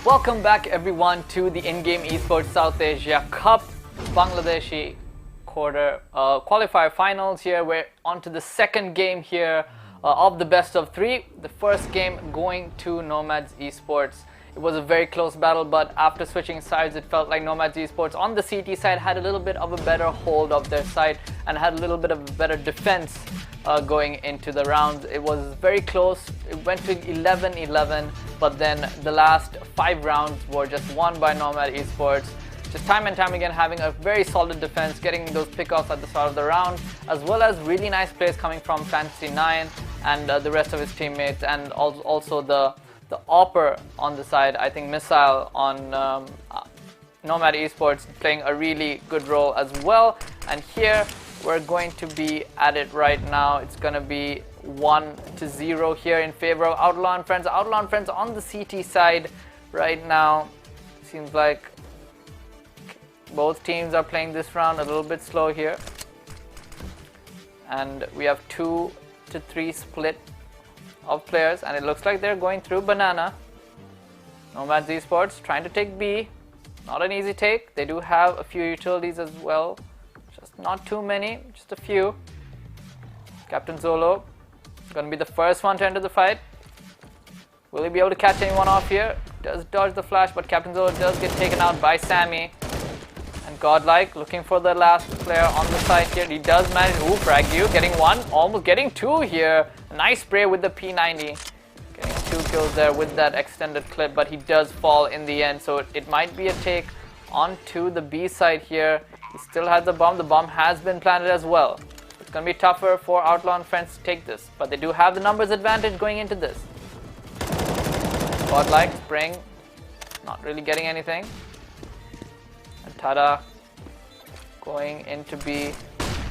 Welcome back everyone to the InGame Esports South Asia Cup Bangladeshi qualifier finals here. We're on to the second game here of the best of three. The first game going to Nomads Esports. It was a very close battle, but after switching sides it felt like Nomads Esports on the CT side had a little bit of a better hold of their side and had a little bit of a better defense going into the rounds. It was very close. It went to 11-11, but then the last 5 rounds were just won by Nomad Esports. Just time and time again having a very solid defense, getting those pickoffs at the start of the round, as well as really nice plays coming from Fantasy9 and the rest of his teammates, and also the Opper on the side. I think Missile on Nomad Esports playing a really good role as well. And here we're going to be at it right now. It's going to be 1-0 here in favor of Outlaw and Friendz. Outlaw and Friendz on the CT side right now. Seems like both teams are playing this round a little bit slow here. And we have 2-3 split of players, and it looks like they're going through banana. Nomads Esports trying to take B. Not an easy take. They do have a few utilities as well. Just not too many, just a few. Captain Zolo going to be the first one to enter the fight. Will he be able to catch anyone off here? Does dodge the flash, but Captain Zolo does get taken out by Sammy. And Godlike looking for the last player on the side here. He does manage. Ooh, frag you. Getting one, almost getting two here. Nice spray with the P90. Getting 2 kills there with that extended clip, but he does fall in the end. So it might be a take onto the B side here. He still has the bomb. The bomb has been planted as well. It's going to be tougher for Outlaw and Friendz to take this, but they do have the numbers advantage going into this. Godlike spraying, not really getting anything. And Tada going into B.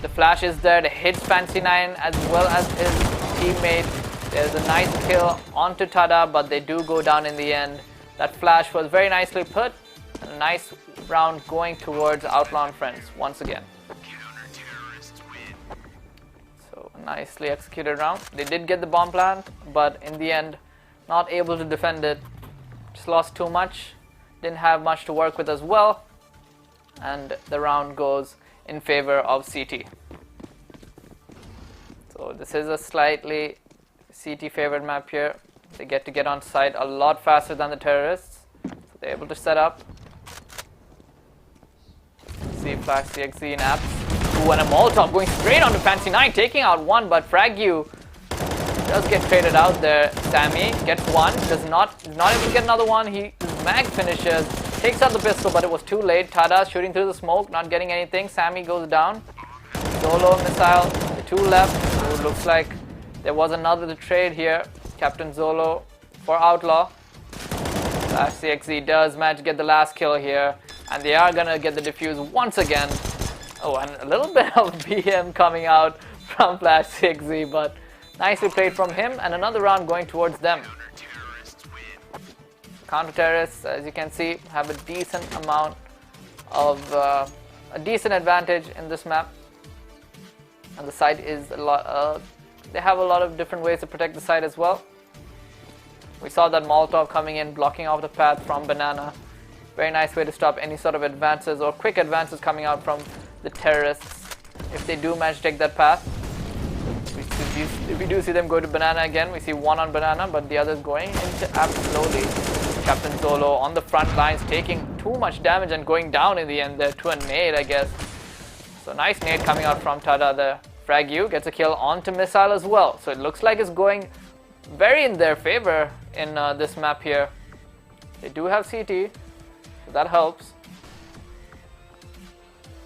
The flash is there to hit Fantasy9 as well as his teammate. There's a nice kill onto Tada, but they do go down in the end. That flash was very nicely put. And a nice round going towards Outlaw and Friendz once again. So a nicely executed round. They did get the bomb plant, but in the end not able to defend it. Just lost too much. Didn't have much to work with as well. And the round goes in favor of CT. So this is a slightly CT favored map here. They get on site a lot faster than the terrorists. So they're able to set up. See flash CXZ in apps. Ooh, and a Molotov going straight onto Fantasy9, taking out one, but Fragu does get traded out there. Sammy gets one, is not able to get another one. His mag finishes, takes out the pistol, but it was too late. Tada shooting through the smoke, not getting anything. Sammy goes down. Solo Missile, the 2 left. Ooh, looks like there was another trade here. Captain Zolo for Outlaw. Flash CXZ does manage to get the last kill here. And they are gonna get the defuse once again. Oh, and a little bit of BM coming out from Flash CXZ, but nicely played from him. And another round going towards them. Counter-terrorists, as you can see, have a decent amount of a decent advantage in this map. And the site is a lot. They have a lot of different ways to protect the site as well. We saw that Molotov coming in, blocking off the path from Banana. Very nice way to stop any sort of advances or quick advances coming out from the terrorists if they do manage to take that path. We do see them go to Banana again. We see one on Banana, but the others going into app slowly. Captain Solo on the front lines taking too much damage and going down in the end there to a nade, I guess. So nice nade coming out from Tada there. Fragu gets a kill onto Missile as well. So it looks like it's going very in their favor in this map here. They do have CT. So that helps.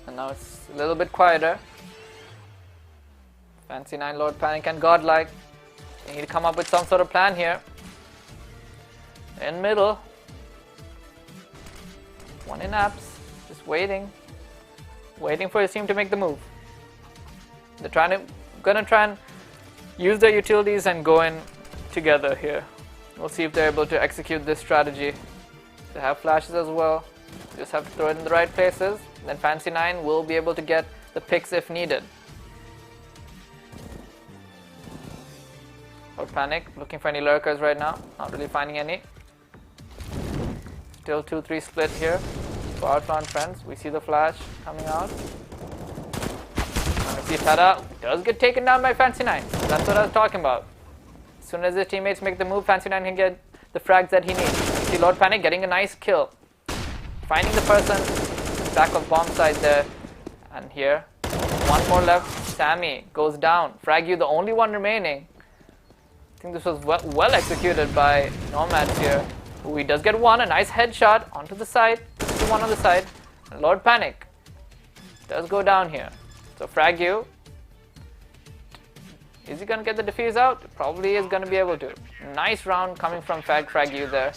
And now it's a little bit quieter. Fantasy9, Lord Panic and Godlike. They need to come up with some sort of plan here. In middle. One in apps. Just waiting. Waiting for his team to make the move. They're gonna try and use their utilities and go in together here. We'll see if they're able to execute this strategy. They have flashes as well. Just have to throw it in the right places. Then Fantasy9 will be able to get the picks if needed. Or Panic, looking for any lurkers right now. Not really finding any. Still 2-3 split here for Outlaw and Friendz. We see the flash coming out. And we see Tada does get taken down by Fancy9. That's what I was talking about. As soon as his teammates make the move, Fancy9 can get the frags that he needs. We see Lord Panic getting a nice kill. Finding the person back of bomb side there. And here, one more left. Sammy goes down. Frag the only one remaining. I think this was well executed by Nomads here. Ooh, he does get one, a nice headshot onto the side. One on the side. And Lord Panic does go down here. So Frag is he going to get the defuse out? Probably is going to be able to. Nice round coming from Frag there.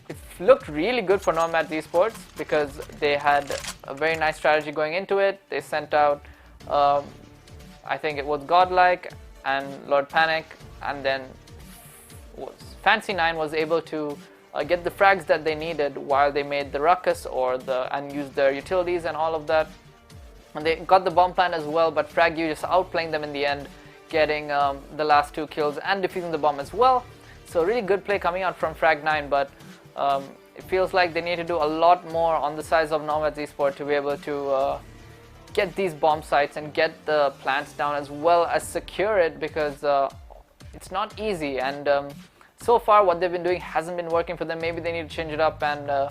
It looked really good for Nomads Esports because they had a very nice strategy going into it. They sent out, I think it was Godlike and Lord Panic, and then Fancy9 was able to get the frags that they needed while they made the ruckus and used their utilities and all of that. And they got the bomb plant as well, but Frag just outplaying them in the end, getting the last 2 kills and defusing the bomb as well. So really good play coming out from Frag9, but it feels like they need to do a lot more on the sides of Nomads Esports to be able to get these bomb sites and get the plants down as well as secure it, because it's not easy, and so far what they've been doing hasn't been working for them. Maybe they need to change it up and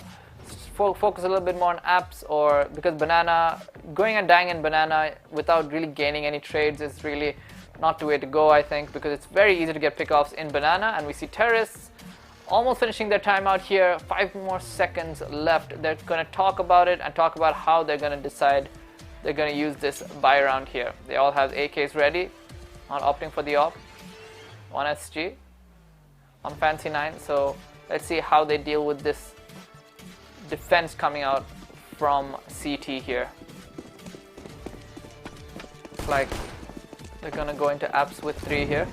focus a little bit more on apps, or because Banana, going and dying in Banana without really gaining any trades is really not the way to go, I think, because it's very easy to get pickoffs in Banana. And we see Terrorists almost finishing their timeout here. 5 more seconds left. They're going to talk about it and talk about how they're going to decide they're going to use this buy round here. They all have AKs ready, not opting for the op. 1 SG on Fancy9. So let's see how they deal with this defense coming out from CT here. Looks like they're going to go into apps with 3 here.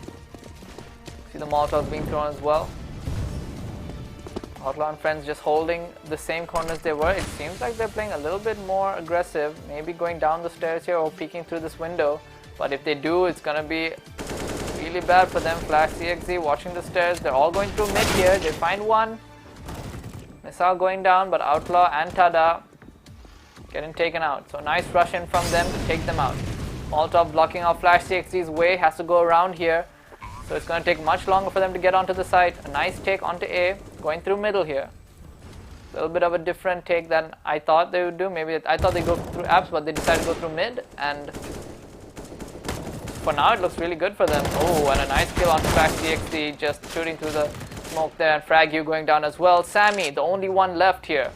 See the Molotovs being thrown as well. Outlaw and Friendz just holding the same corners they were. It seems like they're playing a little bit more aggressive, maybe going down the stairs here or peeking through this window. But if they do, it's going to be really bad for them. Flash CXZ watching the stairs. They're all going through mid here. They find one. Missile going down, but Outlaw and Tada getting taken out. So nice rush in from them to take them out. Molotov blocking off Flash CXZ's way. Has to go around here. So it's going to take much longer for them to get onto the site. A nice take onto A. Going through middle here. A little bit of a different take than I thought they would do. Maybe I thought they'd go through apps, but they decided to go through mid. And for now, it looks really good for them. Oh, and a nice kill on Flash CXZ, just shooting through the smoke there. And Frag going down as well. Sammy, the only one left here.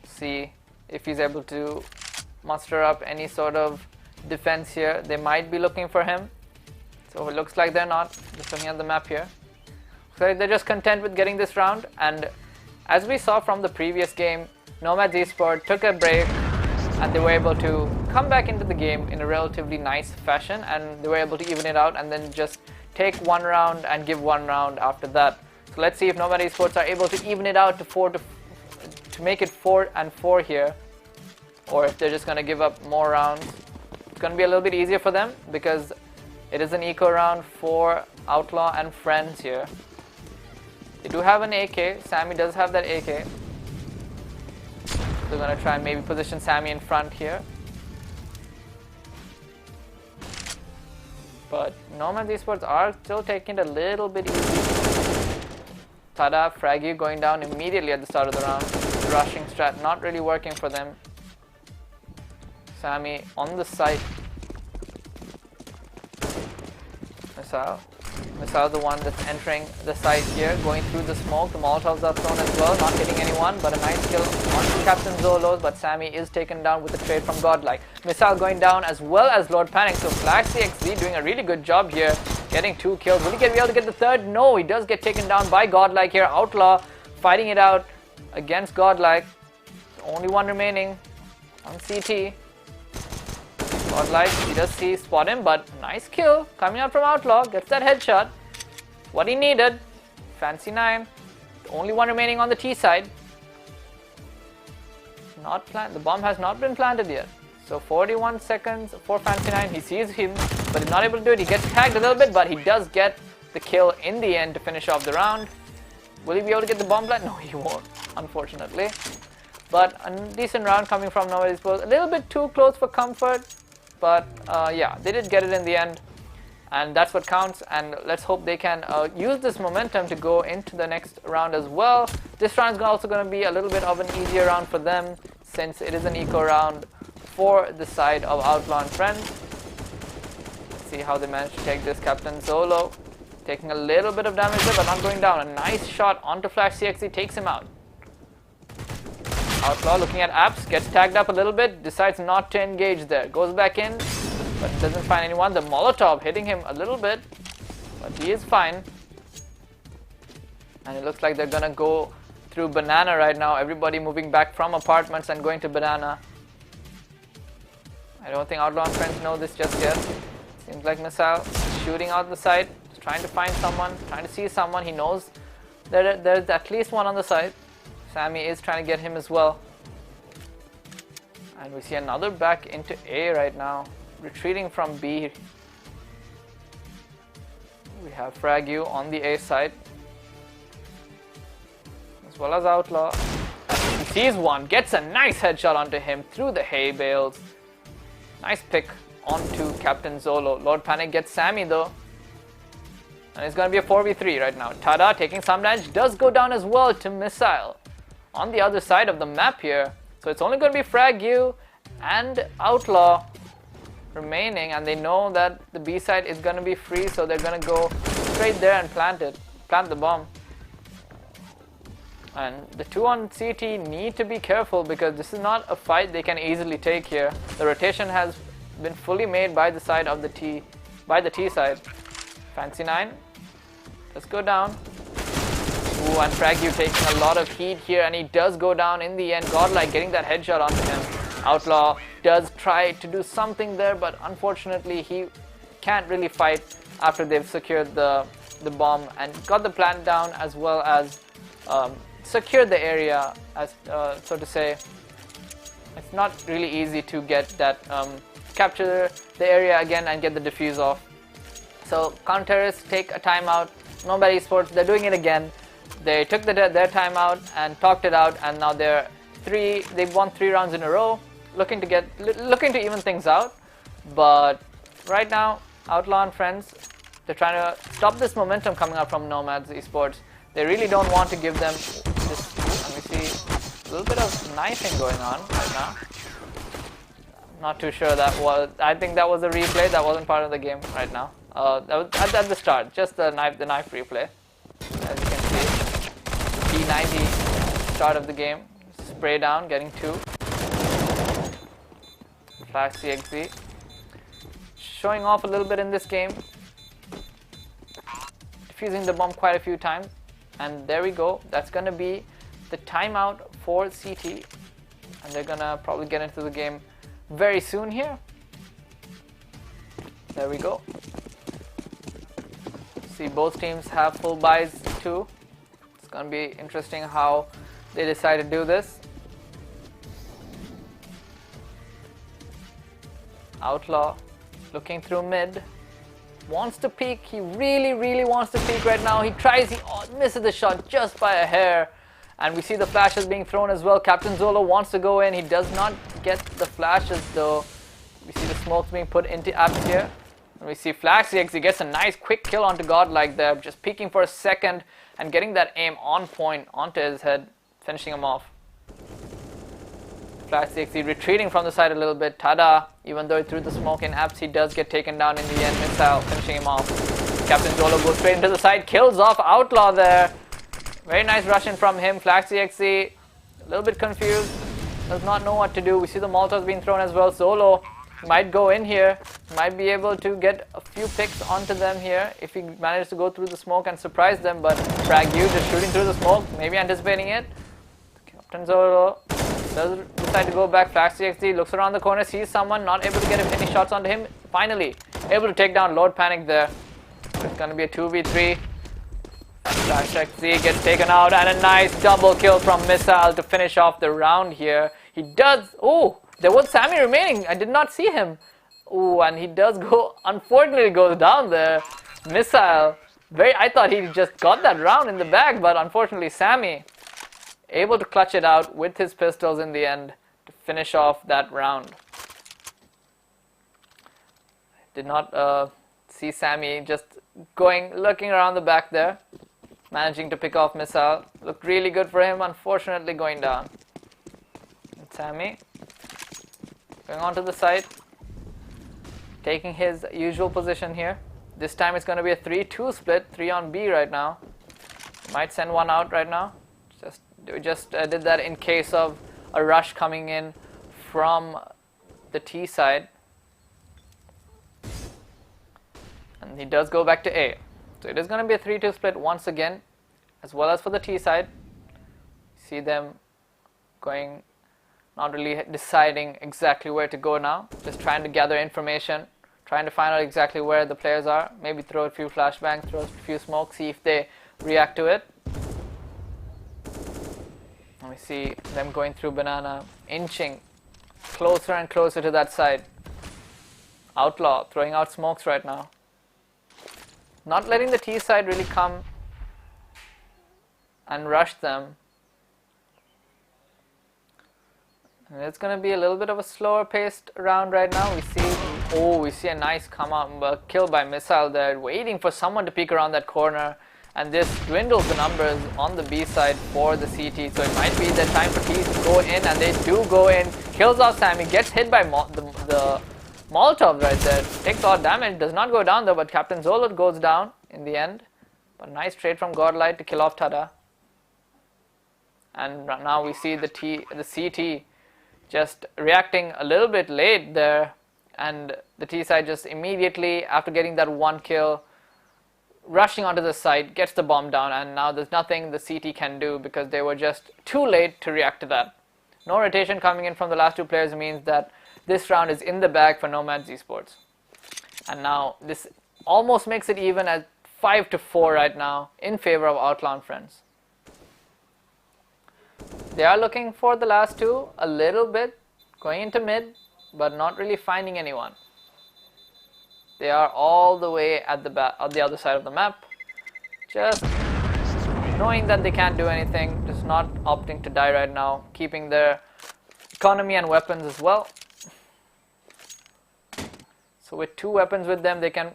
See if he's able to muster up any sort of defense here. They might be looking for him. So it looks like they're not. Just looking at the map here. So they're just content with getting this round. And as we saw from the previous game, Nomads Esports took a break and they were able to come back into the game in a relatively nice fashion, and they were able to even it out and then just take 1 round and give 1 round after that. So let's see if Nomads Esports are able to even it out to make it 4-4 here, or if they're just going to give up more rounds. It's going to be a little bit easier for them because it is an eco round for Outlaw and Friendz here. They do have an AK. Sammy does have that AK. They're going to try and maybe position Sammy in front here. But Nomads Esports are still taking it a little bit easy. Tada, Fraggy going down immediately at the start of the round. Rushing strat not really working for them. Sammy on the site. Missile the one that's entering the site here, going through the smoke. The Molotovs are thrown as well, not hitting anyone, but a nice kill on Captain Zolos, but Sammy is taken down with a trade from Godlike. Missile going down as well as Lord Panic, so Flash CXZ doing a really good job here, getting 2 kills. Will he be able to get the 3rd? No, he does get taken down by Godlike here. Outlaw fighting it out against Godlike. The only one remaining on CT. Godlike, he does spot him, but nice kill coming out from Outlaw. Gets that headshot. What he needed. Fancy9, the only one remaining on the T side. Not planted. The bomb has not been planted yet. So 41 seconds for Fancy9. He sees him, but he's not able to do it. He gets tagged a little bit, but he does get the kill in the end to finish off the round. Will he be able to get the bomb plant? No, he won't, unfortunately. But a decent round coming from Nomads Esports. A little bit too close for comfort, but yeah, they did get it in the end. And that's what counts, and let's hope they can use this momentum to go into the next round as well. This round is also going to be a little bit of an easier round for them, since it is an eco round for the side of Outlaw and Friendz. Let's see how they manage to take this. Captain Oulaw taking a little bit of damage there, but not going down. A nice shot onto Flash CXC, takes him out. Outlaw looking at apps, gets tagged up a little bit, decides not to engage there. Goes back in, but doesn't find anyone. The Molotov hitting him a little bit, but he is fine. And it looks like they're gonna go through Banana right now. Everybody moving back from apartments and going to Banana. I don't think Outlaw and Friendz know this just yet. Seems like Missile shooting out the side, trying to find someone, trying to see someone. He knows there's at least one on the side. Sammy is trying to get him as well. And we see another back into A right now, retreating from B. We have Fragu on the A side, as well as Outlaw. And he sees one, gets a nice headshot onto him through the hay bales. Nice pick onto Captain Zolo. Lord Panic gets Sammy though. And it's going to be a 4v3 right now. Tada taking some damage, does go down as well to Missile on the other side of the map here. So it's only going to be Fragu and Outlaw remaining, and they know that the B side is going to be free, so they're going to go straight there and plant the bomb. And the two on CT need to be careful, because this is not a fight they can easily take here. The rotation has been fully made by the side of the T side. Fancy 9, let's go down. Ooh, and Fragu taking a lot of heat here, and he does go down in the end. Godlike getting that headshot onto him. Outlaw does try to do something there, but unfortunately he can't really fight after they've secured the bomb and got the plant down, as well as secured the area, as so to say. It's not really easy to get that capture the area again and get the defuse off. So Counter-Terrorists take a timeout. Nomads Esports, they're doing it again. They took their timeout and talked it out, and now they've won 3 rounds in a row, looking to even things out. But right now, Outlaw and Friendz, they're trying to stop this momentum coming up from Nomads Esports. They really don't want to give them this. And we see a little bit of knifing going on right now. Not too sure that was. I think that was a replay. That wasn't part of the game right now. That was at the start, just the knife replay. As you can see, P90 start of the game. Spray down, getting 2. Flash CXZ showing off a little bit in this game, defusing the bomb quite a few times. And there we go. That's gonna be the timeout for CT, and they're gonna probably get into the game very soon here. There we go. See, both teams have full buys too. It's gonna be interesting how they decide to do this. Outlaw looking through mid, wants to peek. He really wants to peek right now. He tries, he misses the shot just by a hair, and we see the flashes being thrown as well. Captain Zolo wants to go in. He does not get the flashes though. We see the smokes being put into apps here. And we see Flash CX, he gets a nice quick kill onto Godlike there, just peeking for a second and getting that aim on point onto his head, finishing him off. Flash CX retreating from the side a little bit. Tada, even though he threw the smoke in apps, he does get taken down in the end. Missile finishing him off. Captain Zolo goes straight into the side, kills off Outlaw there. Very nice rush in from him. Flash CX a little bit confused, does not know what to do. We see the Molotovs being thrown as well. Zolo might go in here, might be able to get a few picks onto them here if he manages to go through the smoke and surprise them, but Fragu just shooting through the smoke, maybe anticipating it. Captain Zolo does decide to go back. Flash CXD looks around the corner, sees someone, not able to get any shots onto him. Finally able to take down Lord Panic there. It's going to be a 2v3. Flash CXD gets taken out, and a nice double kill from Missile to finish off the round here. He does, oh, there was Sammy remaining. I did not see him. Oh, and he does go, unfortunately goes down there. Missile I thought he just got that round in the bag, but unfortunately Sammy able to clutch it out with his pistols in the end to finish off that round. Did not see Sammy just looking around the back there, managing to pick off missile. Looked really good for him, unfortunately going down. And Sammy going onto the side, taking his usual position here. This time it's going to be a 3-2 split, 3 on B right now. Might send one out right now. We just did that in case of a rush coming in from the T side. And he does go back to A. So it is going to be a 3-2 split once again, as well as for the T side. See them going, not really deciding exactly where to go now. Just trying to gather information, trying to find out exactly where the players are. Maybe throw a few flashbangs, throw a few smokes, see if they react to it. And we see them going through banana, inching closer and closer to that side. Outlaw throwing out smokes right now. Not letting the T side really come and rush them. And it's going to be a little bit of a slower paced round right now. We see a nice kill by missile there, waiting for someone to peek around that corner. And this dwindles the numbers on the B side for the CT. So it might be the time for T to go in, and they do go in. Kills off Sammy, gets hit by the Molotov right there. Takes all damage, does not go down though, but Captain Zolo goes down in the end. But nice trade from Godlight to kill off Tada. And now we see the CT just reacting a little bit late there. And the T side just immediately, after getting that one kill, rushing onto the site, gets the bomb down, and now there's nothing the CT can do because they were just too late to react to that. No rotation coming in from the last two players means that this round is in the bag for Nomads Esports. And now this almost makes it even at 5-4 right now in favor of Outlaw and Friendz. They are looking for the last two a little bit, going into mid, but not really finding anyone. They are all the way at the other side of the map, just knowing that they can't do anything, just not opting to die right now, keeping their economy and weapons as well. So with 2 weapons with them, they can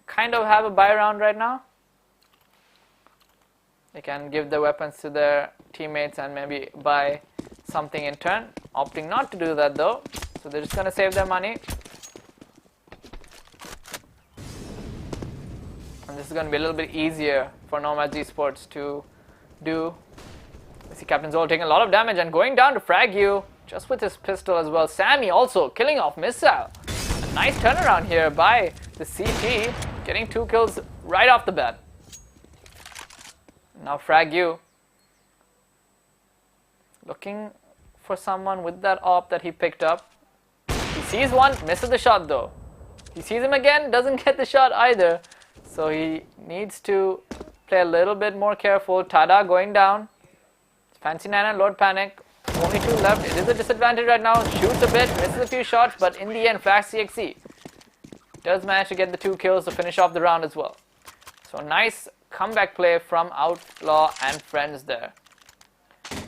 kind of have a buy round right now. They can give the weapons to their teammates and maybe buy something in turn. Opting not to do that though, so they're just going to save their money. And this is going to be a little bit easier for Nomads Esports to do. We see Captain Zol taking a lot of damage and going down to frag you just with his pistol as well. Sammy also killing off missile. A nice turnaround here by the CT, getting 2 kills right off the bat. Now frag you, looking for someone with that op that he picked up. He sees one, misses the shot though. He sees him again, doesn't get the shot either. So he needs to play a little bit more careful. Tada going down. Fancy Nana, Lord Panic. Only 2 left. It is a disadvantage right now. Shoots a bit, misses a few shots, but in the end, Flash CXC does manage to get the 2 kills to finish off the round as well. So nice comeback play from Outlaw and Friendz there.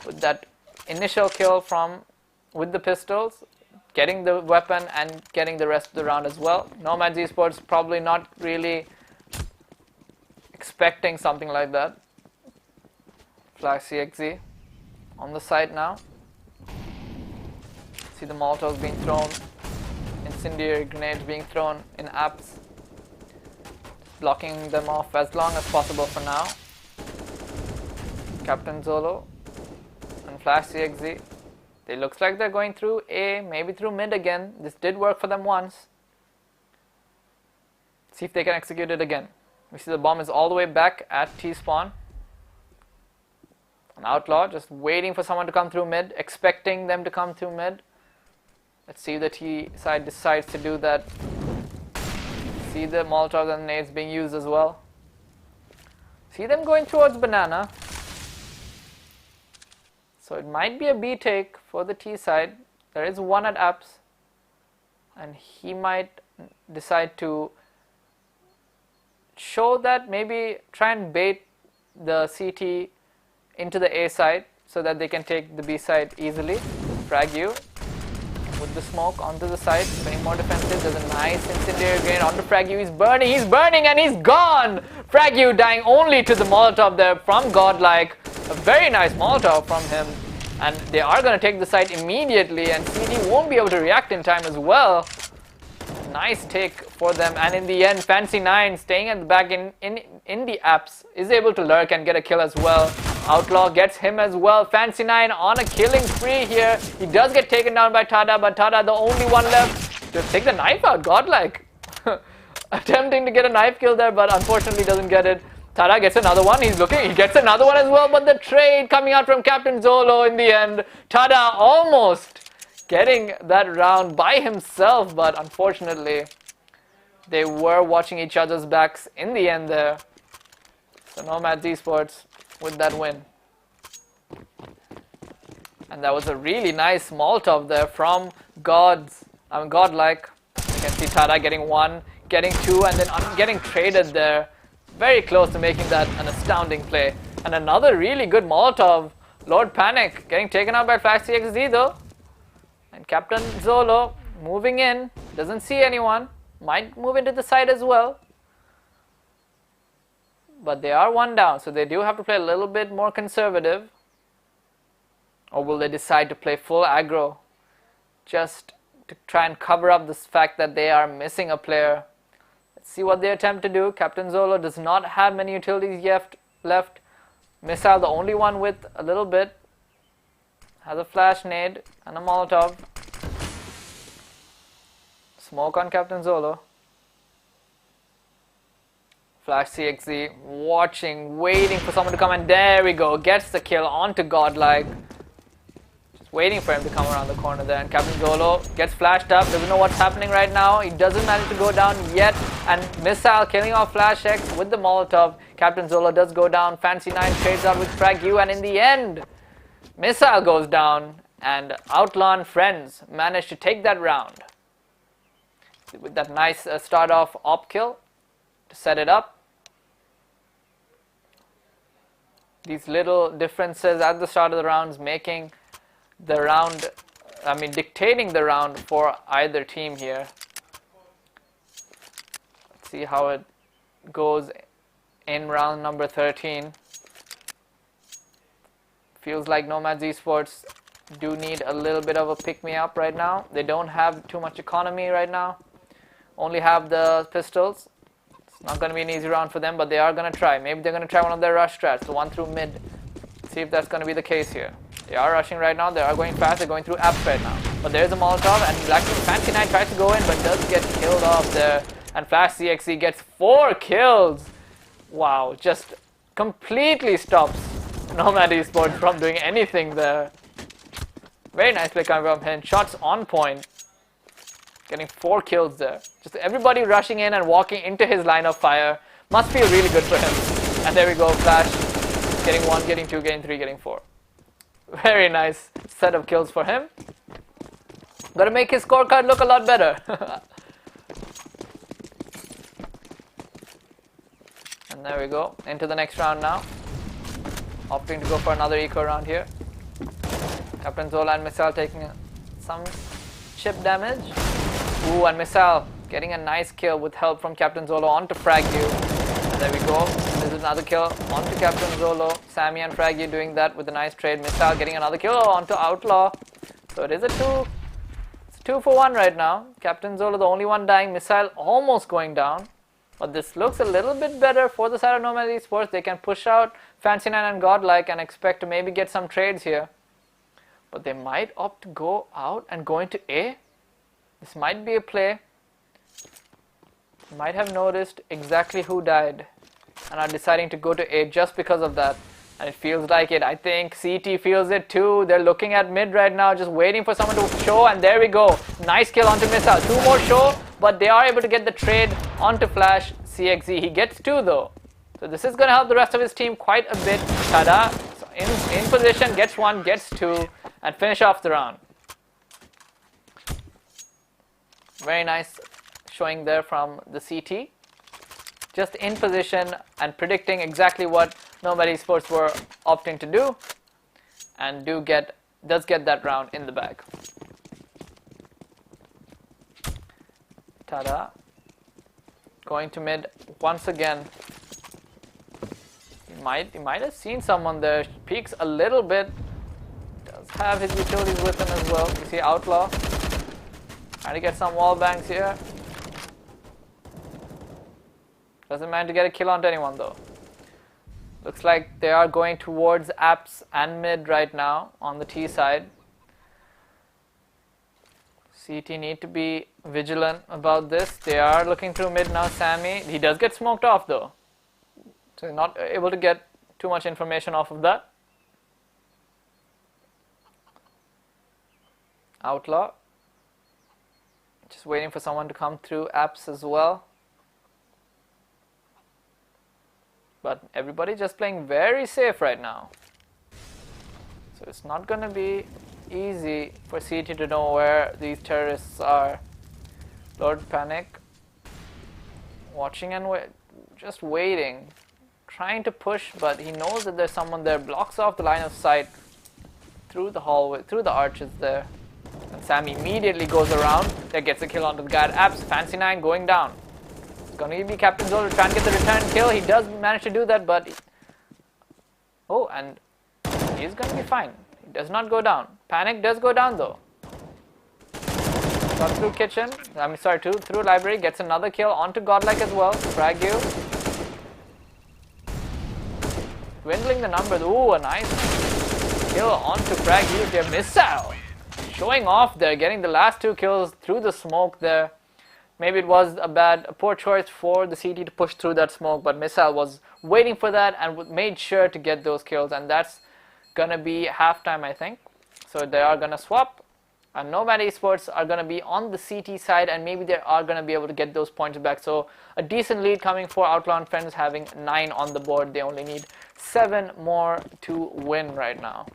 With that initial kill with the pistols, getting the weapon and getting the rest of the round as well. Nomads Esports probably not really expecting something like that. Flash CXZ on the side now. See the Molotovs being thrown, incendiary grenades being thrown in apps. Blocking them off as long as possible for now. Captain Zolo and Flash CXZ. It looks like they're going through A, maybe through mid again. This did work for them once. See if they can execute it again. We see the bomb is all the way back at T-spawn. An Outlaw just waiting for someone to come through mid, expecting them to come through mid. Let's see if the T side decides to do that. See the Molotovs and nades being used as well. See them going towards banana. So it might be a B take for the T side. There is one at apps. And he might decide to show that, maybe try and bait the CT into the A side so that they can take the B side easily. Frag you with the smoke onto the side, playing more defensive. There's a nice incendiary grenade onto Frag you. He's burning, and he's gone! Frag you dying only to the Molotov there from Godlike. A very nice Molotov from him. And they are going to take the site immediately, and CD won't be able to react in time as well. Nice take for them, and in the end, Fancy9 staying at the back in the apps is able to lurk and get a kill as well. Outlaw gets him as well. Fancy9 on a killing spree here. He does get taken down by Tada, but Tada the only one left to take the knife out. Godlike attempting to get a knife kill there, but unfortunately doesn't get it. Tada gets another one. He gets another one as well, but the trade coming out from Captain Zolo in the end. Tada almost getting that round by himself, but unfortunately they were watching each other's backs in the end there. So Nomads Esports with that win. And that was a really nice Molotov there from Godlike. You can see Tada getting one, getting two, and then getting traded there. Very close to making that an astounding play. And another really good Molotov. Lord Panic getting taken out by Flash CXZ though. And Captain Zolo moving in. Doesn't see anyone. Might move into the side as well. But they are one down, so they do have to play a little bit more conservative. Or will they decide to play full aggro? Just to try and cover up this fact that they are missing a player. Let's see what they attempt to do. Captain Zolo does not have many utilities left. Missile the only one with a little bit. Has a flash nade and a Molotov. Smoke on Captain Zolo. Flash CXZ watching, waiting for someone to come, and there we go. Gets the kill onto Godlike. Just waiting for him to come around the corner there. And Captain Zolo gets flashed up. Doesn't know what's happening right now. He doesn't manage to go down yet. And Missile killing off Flash X with the Molotov. Captain Zolo does go down. Fancy9 trades out with Frag U, and in the end, Missile goes down, and Outlaw and Friendz managed to take that round. With that nice start off op kill to set it up. These little differences at the start of the rounds making the round, dictating the round for either team here. Let's see how it goes in round number 13. Feels like Nomads Esports do need a little bit of a pick-me-up right now. They don't have too much economy right now. Only have the pistols. It's not going to be an easy round for them, but they are going to try. Maybe they're going to try one of their rush strats, the one through mid. See if that's going to be the case here. They are rushing right now. They are going fast. They're going through apps right now. But there's a Molotov, and Fancy9 tries to go in, but does get killed off there. And Flash CXZ gets 4 kills. Wow, just completely stops Nomad Esports from doing anything there. Very nice play coming from him. Shots on point. Getting 4 kills there. Just everybody rushing in and walking into his line of fire. Must feel really good for him. And there we go, Flash. Getting 1, getting 2, getting 3, getting 4. Very nice set of kills for him. Gotta make his scorecard look a lot better. And there we go. Into the next round now. Opting to go for another eco round here. Captain Zola and Missile taking some chip damage. Ooh, and Missile getting a nice kill with help from Captain Zolo onto Frag U. And there we go. This is another kill onto Captain Zolo. Sammy and Frag U doing that with a nice trade. Missile getting another kill onto Outlaw. So it is it's a 2 for 1 right now. Captain Zolo the only one dying. Missile almost going down. But this looks a little bit better for the side of Nomads Esports. They can push out Fancy9 and Godlike and expect to maybe get some trades here. But they might opt to go out and go into A. This might be a play. You might have noticed exactly who died and are deciding to go to A just because of that. And it feels like it. I think CT feels it too. They're looking at mid right now, just waiting for someone to show, and there we go. Nice kill onto Missile. 2 more show, but they are able to get the trade onto Flash CXZ. He gets 2 though. So this is going to help the rest of his team quite a bit. Tada, so in position, gets 1, gets 2, and finish off the round. Very nice showing there from the CT. just in position and predicting exactly what Nomads Esports were opting to do, and does get that round in the bag. Tada going to mid once again. He might have seen someone there. Peeks a little bit. Does have his utilities with him as well. You see Outlaw trying to get some wall bangs here. Doesn't manage to get a kill onto anyone though. Looks like they are going towards apps and mid right now on the T side. CT need to be vigilant about this. They are looking through mid now. Sammy, he does get smoked off though, so he's not able to get too much information off of that. Outlaw just waiting for someone to come through apps as well. But everybody just playing very safe right now. So it's not going to be easy for CT to know where these terrorists are. Lord Panic watching and just waiting. Trying to push, but he knows that there's someone there. Blocks off the line of sight through the hallway, through the arches there. And Sam immediately goes around. There gets a kill onto the guy at apps. Fancy 9 going down. Gonna be Captain Zol to try and get the return kill. He does manage to do that, but oh, and he's gonna be fine. He does not go down. Panic does go down though. Got through kitchen. I'm sorry, through library. Gets another kill onto Godlike as well. Frag you. Dwindling the numbers. Ooh, a nice kill onto Frag you. Their missile. Showing off there, getting the last 2 kills through the smoke there. Maybe it was a poor choice for the CT to push through that smoke, but Missile was waiting for that and made sure to get those kills, and that's gonna be halftime, I think. So they are gonna swap, and Nomads Esports are gonna be on the CT side, and maybe they are gonna be able to get those points back. So a decent lead coming for Outlaw and Friendz, having 9 on the board. They only need 7 more to win right now.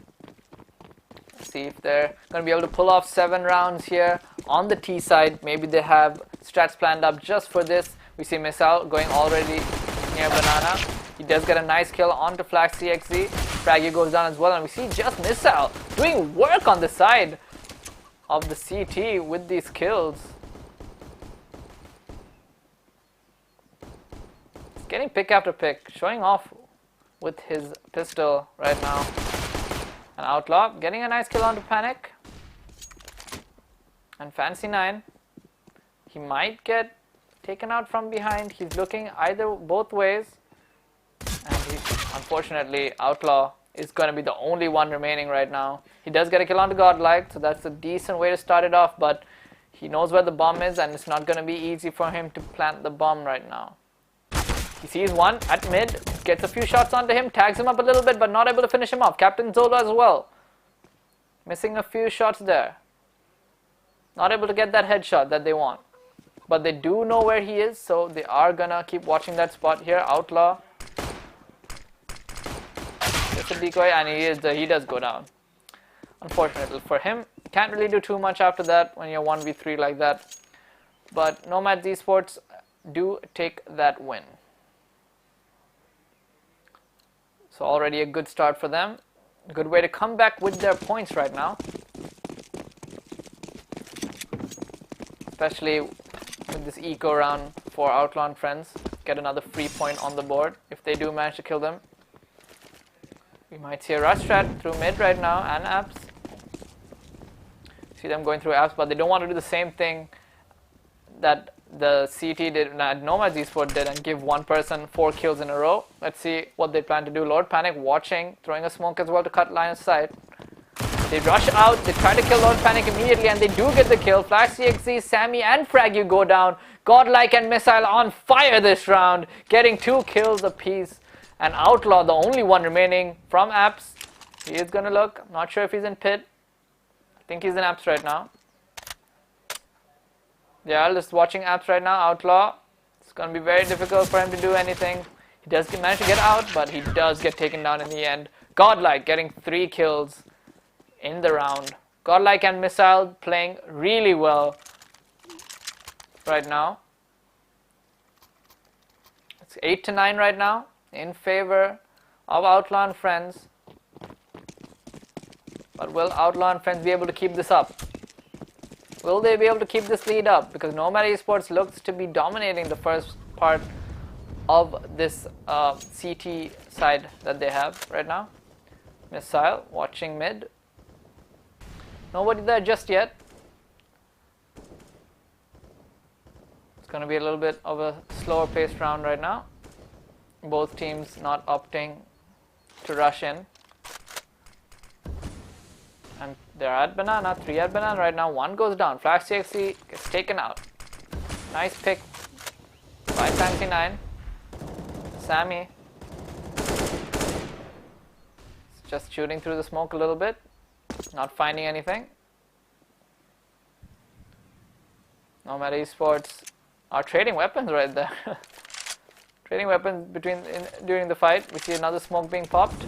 See if they're going to be able to pull off 7 rounds here on the T side. Maybe they have strats planned up just for this. We see Missile going already near Banana. He does get a nice kill onto Flash CXZ. Fraggy goes down as well, and we see just Missile doing work on the side of the CT with these kills. He's getting pick after pick, showing off with his pistol right now. And Outlaw getting a nice kill onto Panic. And Fancy 9, he might get taken out from behind. He's looking both ways. And unfortunately, Outlaw is going to be the only one remaining right now. He does get a kill onto Godlike, so that's a decent way to start it off. But he knows where the bomb is, and it's not going to be easy for him to plant the bomb right now. He sees one at mid, gets a few shots onto him, tags him up a little bit, but not able to finish him off. Captain Zola as well. Missing a few shots there. Not able to get that headshot that they want. But they do know where he is, so they are gonna keep watching that spot here. Outlaw. Gets a decoy, and he does go down. Unfortunately for him, can't really do too much after that when you're 1v3 like that. But Nomads Esports do take that win. So already a good start for them. Good way to come back with their points right now. Especially with this eco round for Outlaw and Friendz. Get another free point on the board if they do manage to kill them. We might see a rush strat through mid right now and apps. See them going through apps, but they don't want to do the same thing that the CT did, Nomads Esports did, and give one person 4 kills in a row. Let's see what they plan to do. Lord Panic watching, throwing a smoke as well to cut line of sight. They rush out, they try to kill Lord Panic immediately, and they do get the kill. Flash CXZ, Sammy and Fraggy go down. Godlike and Missile on fire this round, getting 2 kills apiece. And Outlaw, the only one remaining from apps. He is gonna look, I'm not sure if he's in pit. I think he's in apps right now. Yeah, just watching apps right now. Outlaw, it's going to be very difficult for him to do anything. He does manage to get out, but he does get taken down in the end. Godlike getting 3 kills in the round. Godlike and Missile playing really well right now. Let's It's 8-9 right now in favor of Outlaw and Friendz. But will Outlaw and Friendz be able to keep this up? Will they be able to keep this lead up? Because Nomads Esports looks to be dominating the first part of this CT side that they have right now. Missile watching mid. Nobody there just yet. It's going to be a little bit of a slower paced round right now. Both teams not opting to rush in. And they're at banana, 3 at banana right now. 1 goes down. Flash CXC gets taken out. Nice pick by Fancy9. Sammy just shooting through the smoke a little bit, not finding anything. Nomads Esports are trading weapons right there. Trading weapons during the fight. We see another smoke being popped.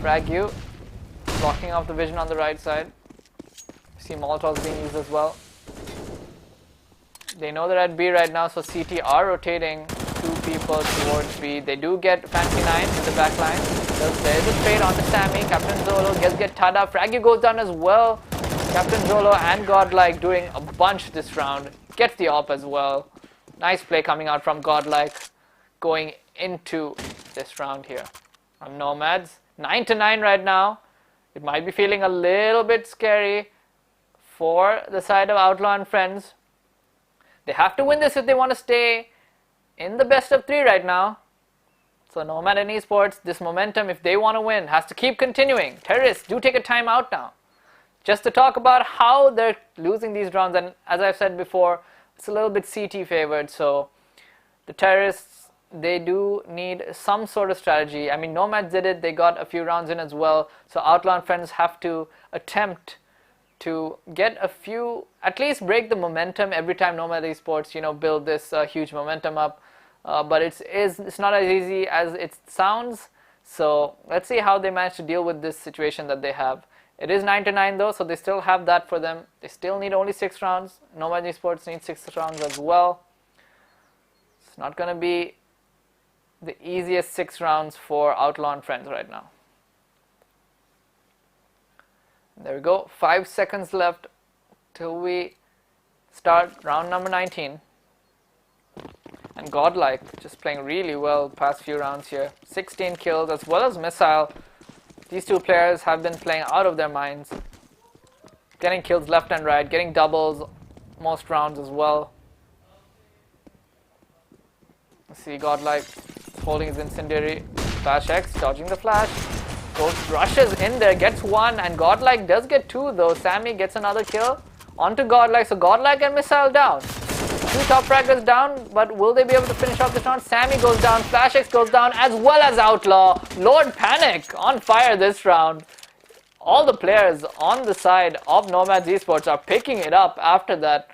Frag you. Blocking off the vision on the right side. We see Molotovs being used as well. They know they're at B right now, so CT are rotating 2 people towards B. They do get Fancy9 in the back line. There is a trade onto Sammy. Captain Zolo get Tada. Fraggy goes down as well. Captain Zolo and Godlike doing a bunch this round. Gets the op as well. Nice play coming out from Godlike going into this round here. From Nomads. 9-9 right now. It might be feeling a little bit scary for the side of Outlaw and Friendz. They have to win this if they want to stay in the best of 3 right now. So Nomads Esports, this momentum, if they want to win, has to keep continuing. Terrorists, do take a time out now. Just to talk about how they're losing these rounds. And as I've said before, it's a little bit CT favored. So the Terrorists, they do need some sort of strategy. I mean, Nomads did it. They got a few rounds in as well. So Outlaw and Friendz have to attempt to get a few, at least break the momentum every time Nomads Esports, build this huge momentum up. But it's not as easy as it sounds. So let's see how they manage to deal with this situation that they have. It is 9-9 though, so they still have that for them. They still need only 6 rounds. Nomads Esports needs 6 rounds as well. It's not going to be the easiest 6 rounds for Outlaw and Friendz right now. There we go. 5 seconds left till we start round number 19. And Godlike just playing really well past few rounds here. 16 kills as well as Missile. These 2 players have been playing out of their minds. Getting kills left and right, getting doubles most rounds as well. Let's see Godlike holding his incendiary. Flash X, dodging the flash. Goes, rushes in there, gets 1, and Godlike does get 2 though. Sammy gets another kill onto Godlike, so Godlike and Missile down. 2 top fraggers down, but will they be able to finish off this round? Sammy goes down, Flash X goes down, as well as Outlaw. Lord Panic on fire this round. All the players on the side of Nomads Esports are picking it up after that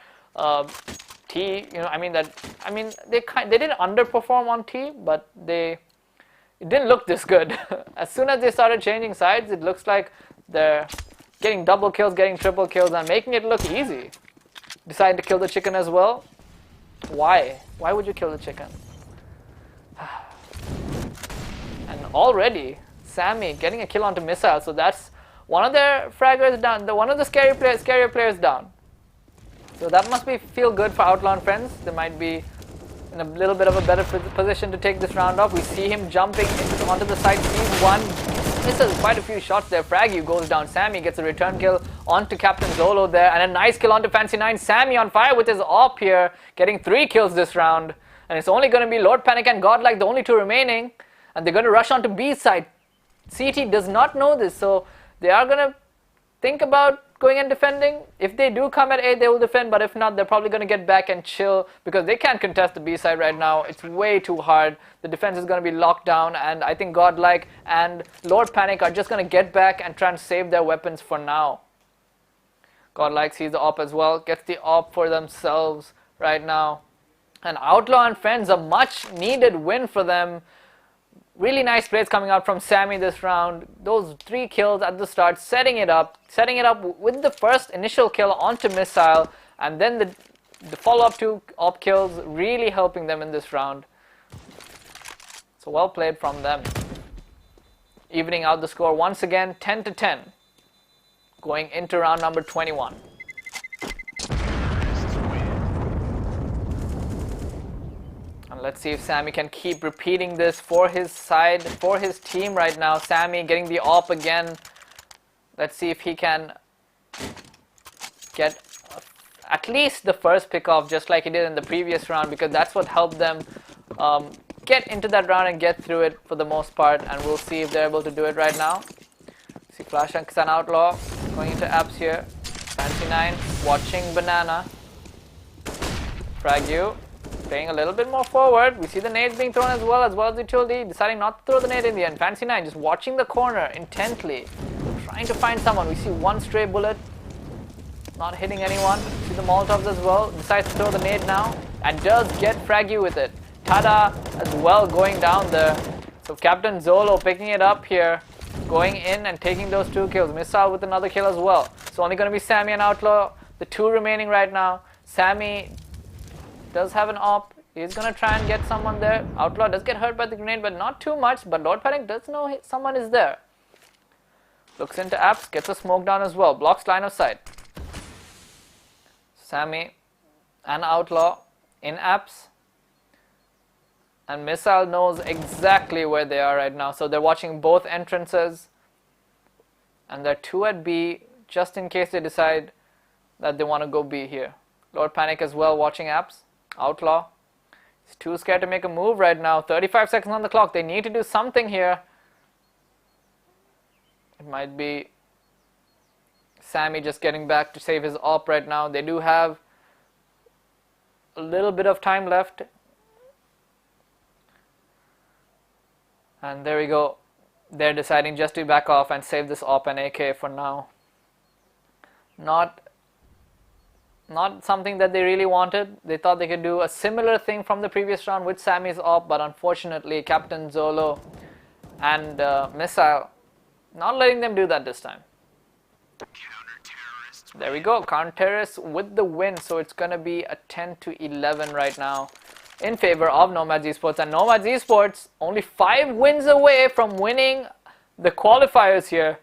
T. They didn't underperform on T, but it didn't look this good. As soon as they started changing sides, it looks like they're getting double kills, getting triple kills, and making it look easy. Decide to kill the chicken as well. Why? Why would you kill the chicken? And already, Sammy getting a kill onto Missile, so that's one of their fraggers down, one of the scarier players down. So that must feel good for Outlaw and Friendz. They might be in a little bit of a better position to take this round off. We see him jumping onto the side. Sees 1, misses quite a few shots there. Fraggy goes down. Sammy gets a return kill onto Captain Zolo there, and a nice kill onto Fancy9. Sammy on fire with his op here, getting 3 kills this round. And it's only going to be Lord Panic and Godlike, the only 2 remaining. And they're going to rush onto B side. CT does not know this, so they are going to think about going and defending. If they do come at A, they will defend, but if not, they're probably going to get back and chill because they can't contest the B side right now. It's way too hard. The defense is going to be locked down, and I think Godlike and Lord Panic are just going to get back and try and save their weapons for now. Godlike sees the op as well, gets the op for themselves right now. And Outlaw and Friendz, a much needed win for them. Really nice plays coming out from Sammy this round. Those 3 kills at the start, setting it up with the first initial kill onto Missile, and then the follow-up 2 op kills really helping them in this round. So well played from them. Evening out the score once again, 10-10. Going into round number 21. And let's see if Sammy can keep repeating this for his side, for his team right now. Sammy getting the AWP again. Let's see if he can get at least the first pick off just like he did in the previous round, because that's what helped them get into that round and get through it for the most part. And we'll see if they're able to do it right now. See Flash and Outlaw going into apps here. Fancy9 watching Banana. Frag you. Playing a little bit more forward. We see the nades being thrown as well as the utility. Deciding not to throw the nade in the end. Fancy9 just watching the corner intently. Trying to find someone. We see one stray bullet. Not hitting anyone. See the Molotovs as well. Decides to throw the nade now. And does get Fraggy with it. Tada as well going down there. So Captain Zolo picking it up here. Going in and taking those 2 kills. Missile with another kill as well. So only going to be Sammy and Outlaw. The 2 remaining right now. Sammy does have an AWP. He's going to try and get someone there. Outlaw does get hurt by the grenade, but not too much. But Lord Panic does know someone is there. Looks into apps. Gets a smoke down as well. Blocks line of sight. Sammy and Outlaw in apps. And Missile knows exactly where they are right now. So they're watching both entrances. And they're 2 at B, just in case they decide that they want to go B here. Lord Panic as well watching apps. Outlaw. He's too scared to make a move right now. 35 seconds on the clock. They need to do something here. It might be Sammy just getting back to save his AWP right now. They do have a little bit of time left. And there we go. They're deciding just to back off and save this AWP and AK for now. Not something that they really wanted. They thought they could do a similar thing from the previous round with Sammy's AWP, but unfortunately Captain Zolo and Missile not letting them do that this time. There we go. Counter-terrorists with the win. So it's going to be a 10-11 right now in favor of Nomads Esports. And Nomads Esports only 5 wins away from winning the qualifiers here.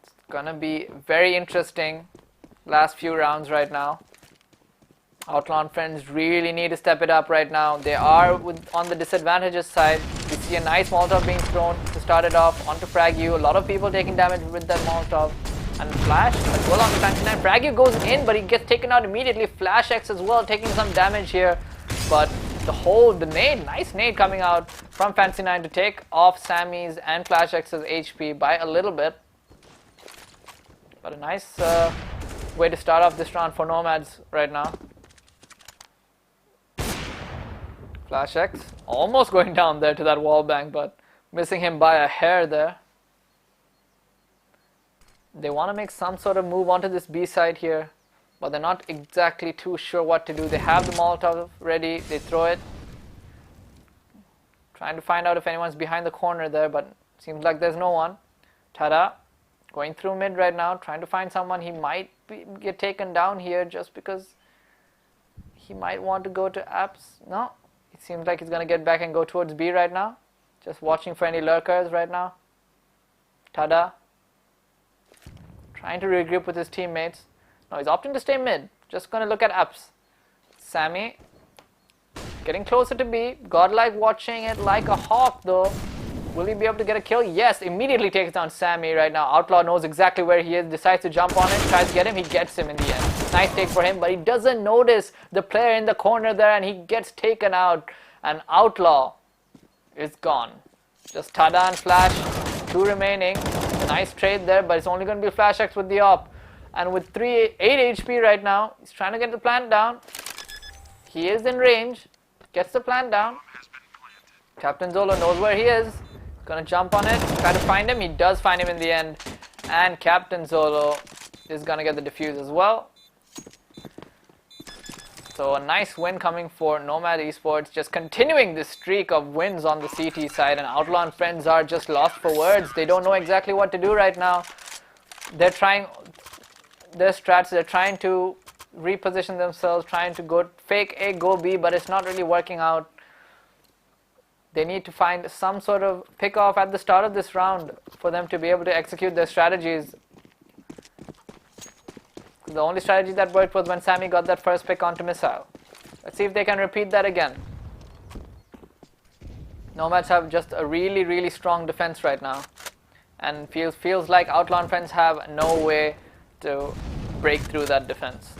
It's gonna be very interesting last few rounds right now. Outlaw and Friendz really need to step it up right now. They are on the disadvantages side. We see a nice Molotov being thrown to start it off onto Fragyu. A lot of people taking damage with that Molotov. And Flash as well on the Fancy9. Fragyu goes in, but he gets taken out immediately. Flash X as well, taking some damage here. But the nade, nice nade coming out from Fancy9 to take off Sammy's and Flash X's HP by a little bit. But a nice way to start off this round for Nomads right now. Flash X almost going down there to that wall bang, but missing him by a hair there. They want to make some sort of move onto this B side here, but they're not exactly too sure what to do. They have the Molotov ready, they throw it. Trying to find out if anyone's behind the corner there, but seems like there's no one. Tada, going through mid right now, trying to find someone. He might get taken down here just because he might want to go to apps. No, it seems like he's going to get back and go towards B right now. Just watching for any lurkers right now. Tada. Trying to regroup with his teammates. No, he's opting to stay mid. Just going to look at apps. Sammy getting closer to B. Godlike watching it like a hawk though. Will he be able to get a kill? Yes, immediately takes down Sammy right now. Outlaw knows exactly where he is. Decides to jump on him. Tries to get him. He gets him in the end. Nice take for him, but he doesn't notice the player in the corner there and he gets taken out. And Outlaw is gone. Just Tada and Flash. 2 remaining. Nice trade there, but it's only going to be Flash X with the op. And with 8 HP right now, he's trying to get the plant down. He is in range. Gets the plant down. Captain Zolo knows where he is. Gonna jump on it. Try to find him. He does find him in the end. And Captain Zolo is gonna get the defuse as well. So a nice win coming for Nomad Esports, just continuing this streak of wins on the CT side, and Outlaw and Friendz are just lost for words. They don't know exactly what to do right now. They're trying their strats, they're trying to reposition themselves, trying to go fake A, go B, but it's not really working out. They need to find some sort of pick-off at the start of this round for them to be able to execute their strategies. The only strategy that worked was when Sammy got that first pick onto Missile. Let's see if they can repeat that again. Nomads have just a really, really strong defense right now. And feels like Outlaw and Friendz have no way to break through that defense.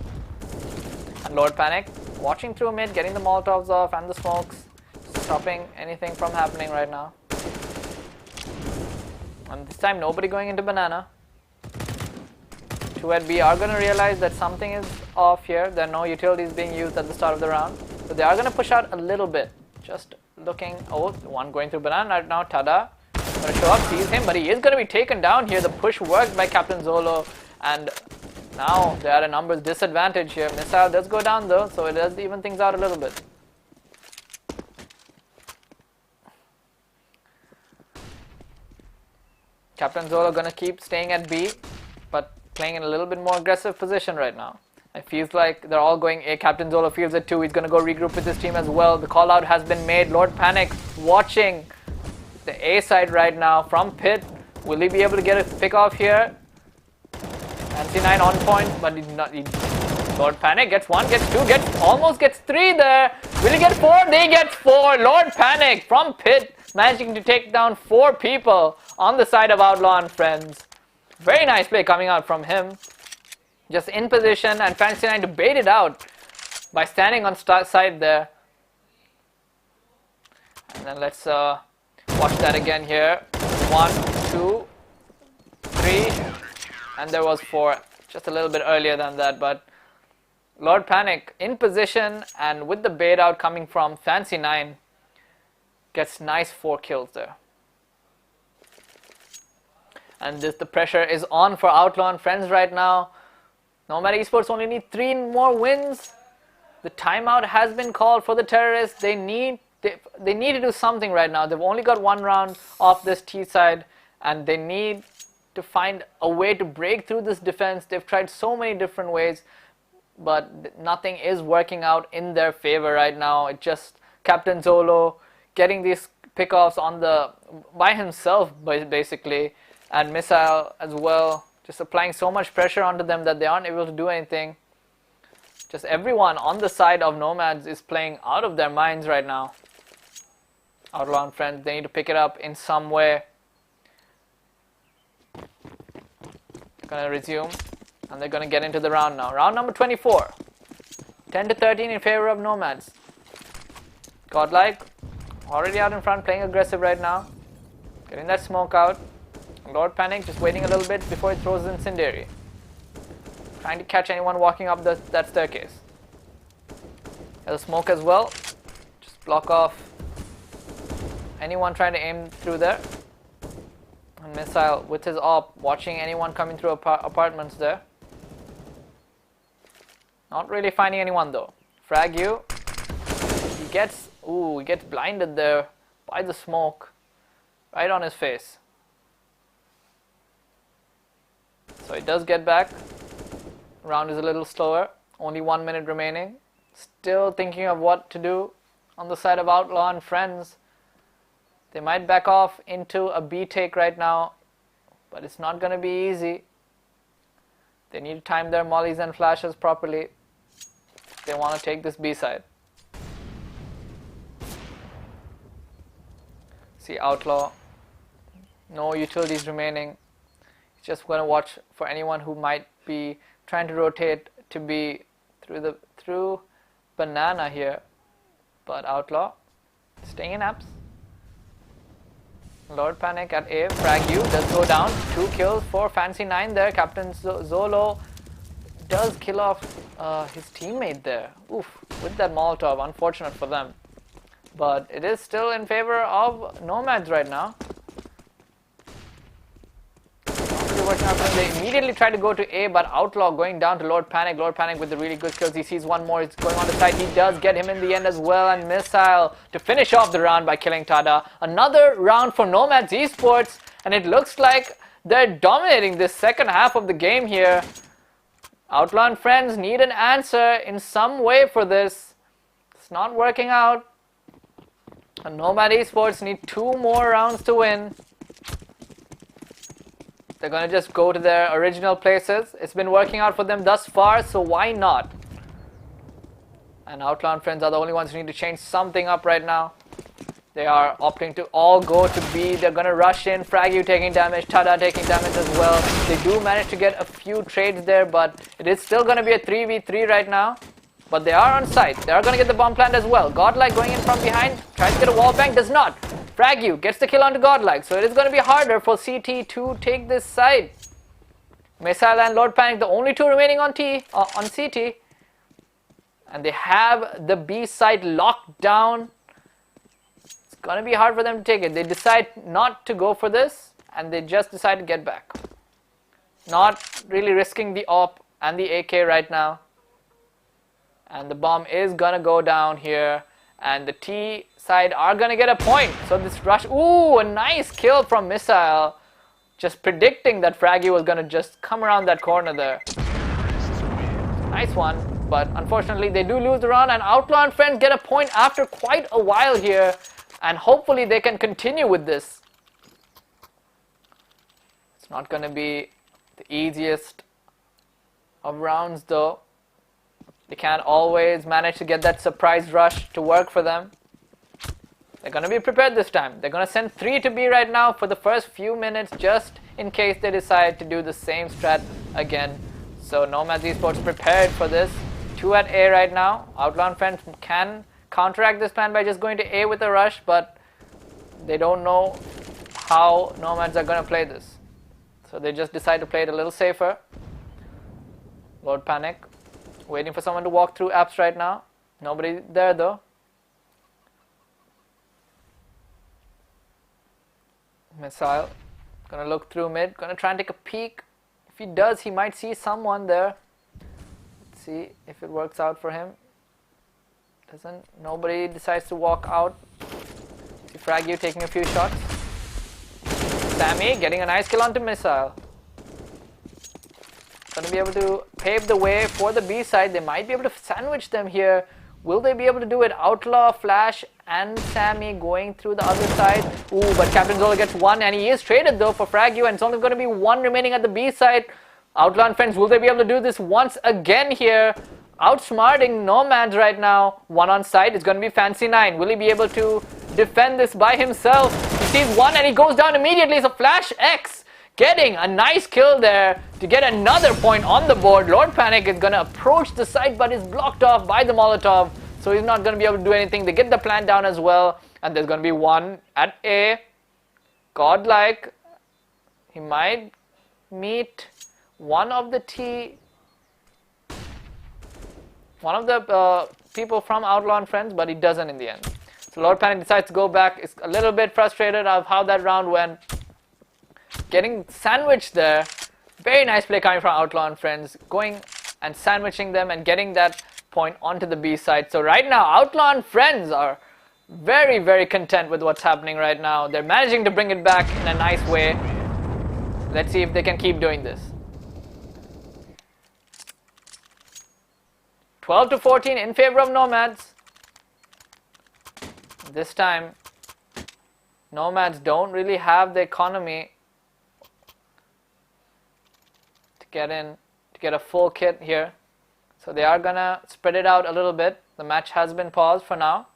And Lord Panic, watching through mid, getting the Molotovs off and the smokes, stopping anything from happening right now. And this time nobody going into banana. 2 at B are going to realize that something is off here. There are no utilities being used at the start of the round. So they are going to push out a little bit. Just looking, oh, one going through banana right now. Tada going to show up, sees him, but he is going to be taken down here. The push worked by Captain Zolo, and now they are at a numbers disadvantage here. Missile does go down though, so it does even things out a little bit. Captain Zolo going to keep staying at B, but playing in a little bit more aggressive position right now. It feels like they're all going A. Captain Zolo feels it too. He's going to go regroup with his team as well. The call out has been made. Lord Panic watching the A side right now from pit. Will he be able to get a pick off here? NC9 on point, but he's not. Lord Panic gets 1, gets 2, almost gets 3 there. Will he get 4? They get 4. Lord Panic from pit, managing to take down 4 people on the side of Outlaw and Friendz. Very nice play coming out from him. Just in position, and Fancy9 to bait it out by standing on side there. And then let's watch that again here. 1, 2, 3, and there was 4 just a little bit earlier than that, but Lord Panic in position and with the bait out coming from Fancy9 gets nice 4 kills there. And the pressure is on for Outlaw and Friendz right now. Nomads Esports only need 3 more wins. The timeout has been called for the terrorists. They need to do something right now. They've only got 1 round off this T side, and they need to find a way to break through this defense. They've tried so many different ways, but nothing is working out in their favor right now. It just Captain Zolo getting these pickoffs on by himself basically, and Missile as well, just applying so much pressure onto them that they aren't able to do anything. Just everyone on the side of Nomads is playing out of their minds right now. Outlaw and Friendz, they need to pick it up in some way. Gonna resume, and they're gonna get into the round now. Round number 24. 10-13 in favor of Nomads. Godlike already out in front, playing aggressive right now. Getting that smoke out. Lord Panic just waiting a little bit before he throws Incendiary. Trying to catch anyone walking up that staircase. There's a smoke as well. Just block off anyone trying to aim through there. And Missile with his op, watching anyone coming through apartments there. Not really finding anyone though. Frag you. He gets blinded there by the smoke. Right on his face. So he does get back. Round is a little slower. Only 1 minute remaining. Still thinking of what to do on the side of Outlaw and Friendz. They might back off into a B take right now, but it's not going to be easy. They need to time their mollies and flashes properly if they want to take this B side. See Outlaw. No utilities remaining. Just going to watch for anyone who might be trying to rotate to be through banana here, but Outlaw staying in apps. Lord Panic at A, frag you does go down. 2 kills for Fancy9 there. Captain Zolo does kill off his teammate there. Oof, with that Molotov, unfortunate for them, but it is still in favor of Nomads right now. They immediately try to go to A, but Outlaw going down to Lord Panic. Lord Panic with the really good skills. He sees one more. It's going on the side. He does get him in the end as well. And Missile to finish off the round by killing Tada. Another round for Nomads Esports. And it looks like they're dominating this second half of the game here. Outlaw and Friendz need an answer in some way for this. It's not working out. And Nomads Esports need 2 more rounds to win. They're going to just go to their original places. It's been working out for them thus far, so why not? And Outlaw and Friendz are the only ones who need to change something up right now. They are opting to all go to B. They're going to rush in. Fraggy taking damage, Tada taking damage as well. They do manage to get a few trades there, but it is still going to be a 3v3 right now. But they are on site. They are going to get the bomb plant as well. Godlike going in from behind, tries to get a wall bang, does not. Fraggy gets the kill onto Godlike, so it is going to be harder for CT to take this side. Missile and Lord Panic, the only 2 remaining on CT. And they have the B side locked down. It's going to be hard for them to take it. They decide not to go for this, and they just decide to get back. Not really risking the AWP and the AK right now. And the bomb is going to go down here. And the T side are going to get a point. So this rush, ooh, a nice kill from Missile. Just predicting that Fraggy was going to just come around that corner there. Nice one. But unfortunately, they do lose the round. And Outlaw and Friendz get a point after quite a while here. And hopefully they can continue with this. It's not going to be the easiest of rounds though. They can't always manage to get that surprise rush to work for them. They're going to be prepared this time. They're going to send 3 to B right now for the first few minutes, just in case they decide to do the same strat again. So Nomads Esports prepared for this. 2 at A right now. Outlaw and Friendz can counteract this plan by just going to A with a rush, but they don't know how Nomads are going to play this. So they just decide to play it a little safer. Lord Panic waiting for someone to walk through apps right now. Nobody there though. Missile gonna look through mid, gonna try and take a peek. If he does, he might see someone there. Let's see if it works out for him. Doesn't. Nobody decides to walk out. See Fraggy taking a few shots. Sammy getting a nice kill onto Missile. Gonna be able to pave the way for the B side. They might be able to sandwich them here. Will they be able to do it? Outlaw, Flash, and Sammy going through the other side. Ooh, but Captain Zola gets 1, and he is traded though for Fraggy, and it's only going to be 1 remaining at the B side. Outlaw and Friendz, will they be able to do this once again here? Outsmarting Nomads right now. 1 on site. It's going to be Fancy 9. Will he be able to defend this by himself? He sees 1 and he goes down immediately. So Flash X getting a nice kill there to get another point on the board. Lord Panic is going to approach the site, but is blocked off by the Molotov, so he's not going to be able to do anything. They get the plant down as well, and there's going to be 1 at A. Godlike, he might meet one of the people from Outlaw and Friendz, but he doesn't in the end. So Lord Panic decides to go back. Is a little bit frustrated of how that round went. Getting sandwiched there. Very nice play coming from Outlaw and Friendz. Going and sandwiching them and getting that point onto the B side. So right now, Outlaw and Friendz are very, very content with what's happening right now. They're managing to bring it back in a nice way. Let's see if they can keep doing this. 12 to 14 in favor of Nomads. This time, Nomads don't really have the economy to get a full kit here. So they are gonna spread it out a little bit. The match has been paused for now.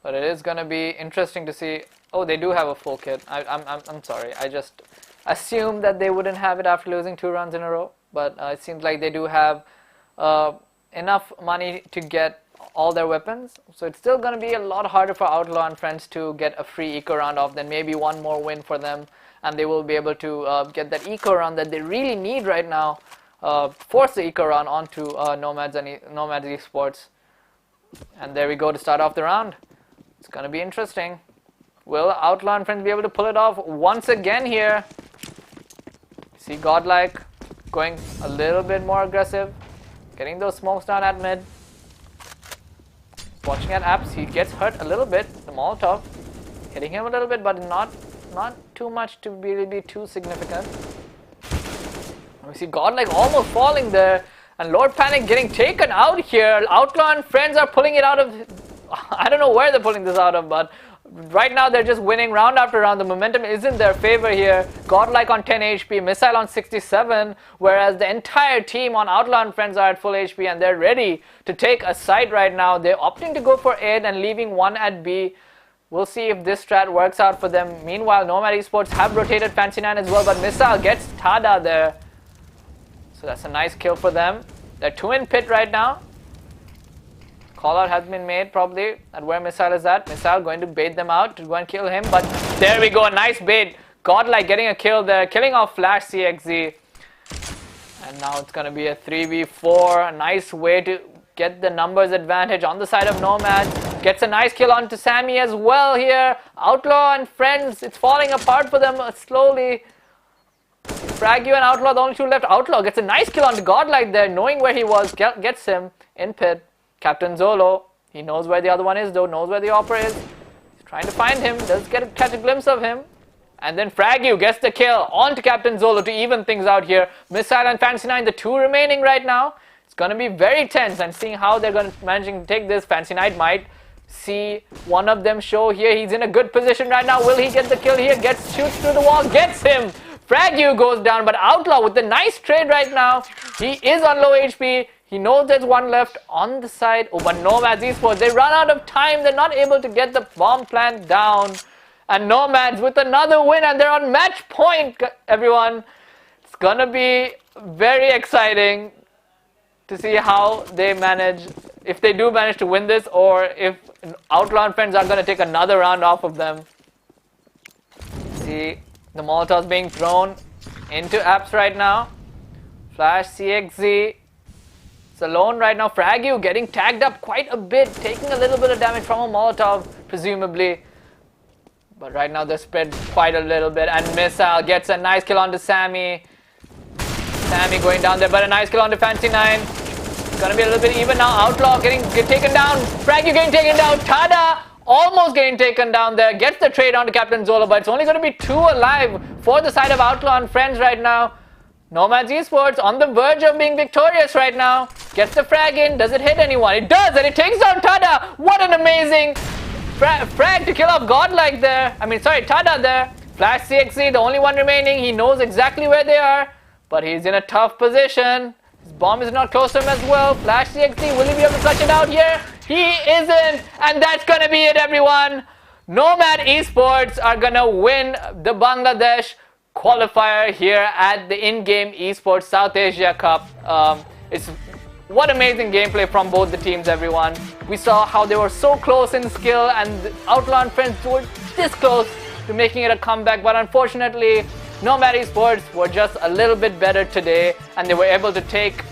But it is gonna be interesting to see. Oh, they do have a full kit. I'm sorry. I just assumed that they wouldn't have it after losing 2 runs in a row. But it seems like they do have enough money to get all their weapons. So it's still going to be a lot harder for Outlaw and Friendz to get a free eco round off. Then maybe 1 more win for them, and they will be able to get that eco round that they really need right now. Force the eco round onto Nomads Esports. And there we go to start off the round. It's going to be interesting. Will Outlaw and Friendz be able to pull it off once again here? See Godlike going a little bit more aggressive, getting those smokes down at mid. Watching at apps, he gets hurt a little bit. The Molotov hitting him a little bit, but not too much to really be too significant. We see Godlike almost falling there, and Lord Panic getting taken out here. Outlaw and Friendz are pulling it out of... I don't know where they're pulling this out of, but right now they're just winning round after round. The momentum is in their favor here. Godlike on 10 HP, Missile on 67, whereas the entire team on Outlaw and Friendz are at full HP, and they're ready to take a site right now. They're opting to go for A and leaving one at B. We'll see if this strat works out for them. Meanwhile, Nomads Esports have rotated Fancy9 as well, but Missile gets Tada there. So that's a nice kill for them. They're 2 in pit right now. Call out has been made probably at where Missile is at. Missile going to bait them out to go and kill him, but there we go, a nice bait. Godlike getting a kill there, killing off Flash CXZ. And now it's going to be a 3v4, a nice way to get the numbers advantage on the side of Nomads. Gets a nice kill onto Sammy as well here. Outlaw and Friendz, it's falling apart for them slowly. Fraggy and Outlaw, the only two left. Outlaw gets a nice kill onto Godlike there, knowing where he was, gets him in pit. Captain Zolo, he knows where the other one is though, knows where the Opera is. He's trying to find him, does catch a glimpse of him. And then Fraggy gets the kill onto Captain Zolo to even things out here. Missile and Fancy9, the two remaining right now. It's going to be very tense, and seeing how they're going to managing to take this. Fancy9 might see one of them show here. He's in a good position right now. Will he get the kill here? Shoots through the wall, gets him. Fraggy goes down, but Outlaw with the nice trade right now. He is on low HP. He knows there's one left on the side. Oh, but Nomads Esports, they run out of time. They're not able to get the bomb plant down. And Nomads with another win, and they're on match point, everyone. It's gonna be very exciting to see how they manage, if they do manage to win this, or if Outlaw and Friendz are gonna take another round off of them. See the Molotovs being thrown into apps right now. Flash CXZ. It's alone right now. Fraggy getting tagged up quite a bit, taking a little bit of damage from a Molotov, presumably. But right now they're spread quite a little bit. And Missile gets a nice kill onto Sammy. Sammy going down there, but a nice kill onto Fancy9. It's gonna be a little bit even now. Outlaw getting taken down. Fraggy getting taken down. Tada almost getting taken down there. Gets the trade onto Captain Zolo, but it's only gonna be 2 alive for the side of Outlaw and Friendz right now. Nomads Esports on the verge of being victorious right now. Gets the frag in. Does it hit anyone? It does, and it takes down Tada. What an amazing frag to kill off Godlike there. Tada there. Flash CXZ, the only one remaining. He knows exactly where they are, but he's in a tough position. His bomb is not close to him as well. Flash CXZ, will he be able to clutch it out here? He isn't, and that's gonna be it, everyone. Nomad Esports are gonna win the Bangladesh qualifier here at the InGame Esports South Asia Cup. What amazing gameplay from both the teams, everyone. We saw how they were so close in skill, and Outlaw and Friendz were this close to making it a comeback, but unfortunately Nomad Esports were just a little bit better today, and they were able to take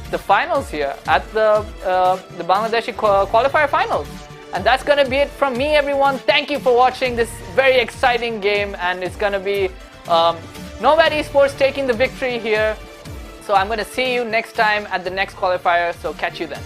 the finals here at the Bangladeshi qualifier finals. And that's going to be it from me, everyone. Thank you for watching this very exciting game, and it's going to be Nomad Esports taking the victory here. So I'm going to see you next time at the next qualifier, so catch you then.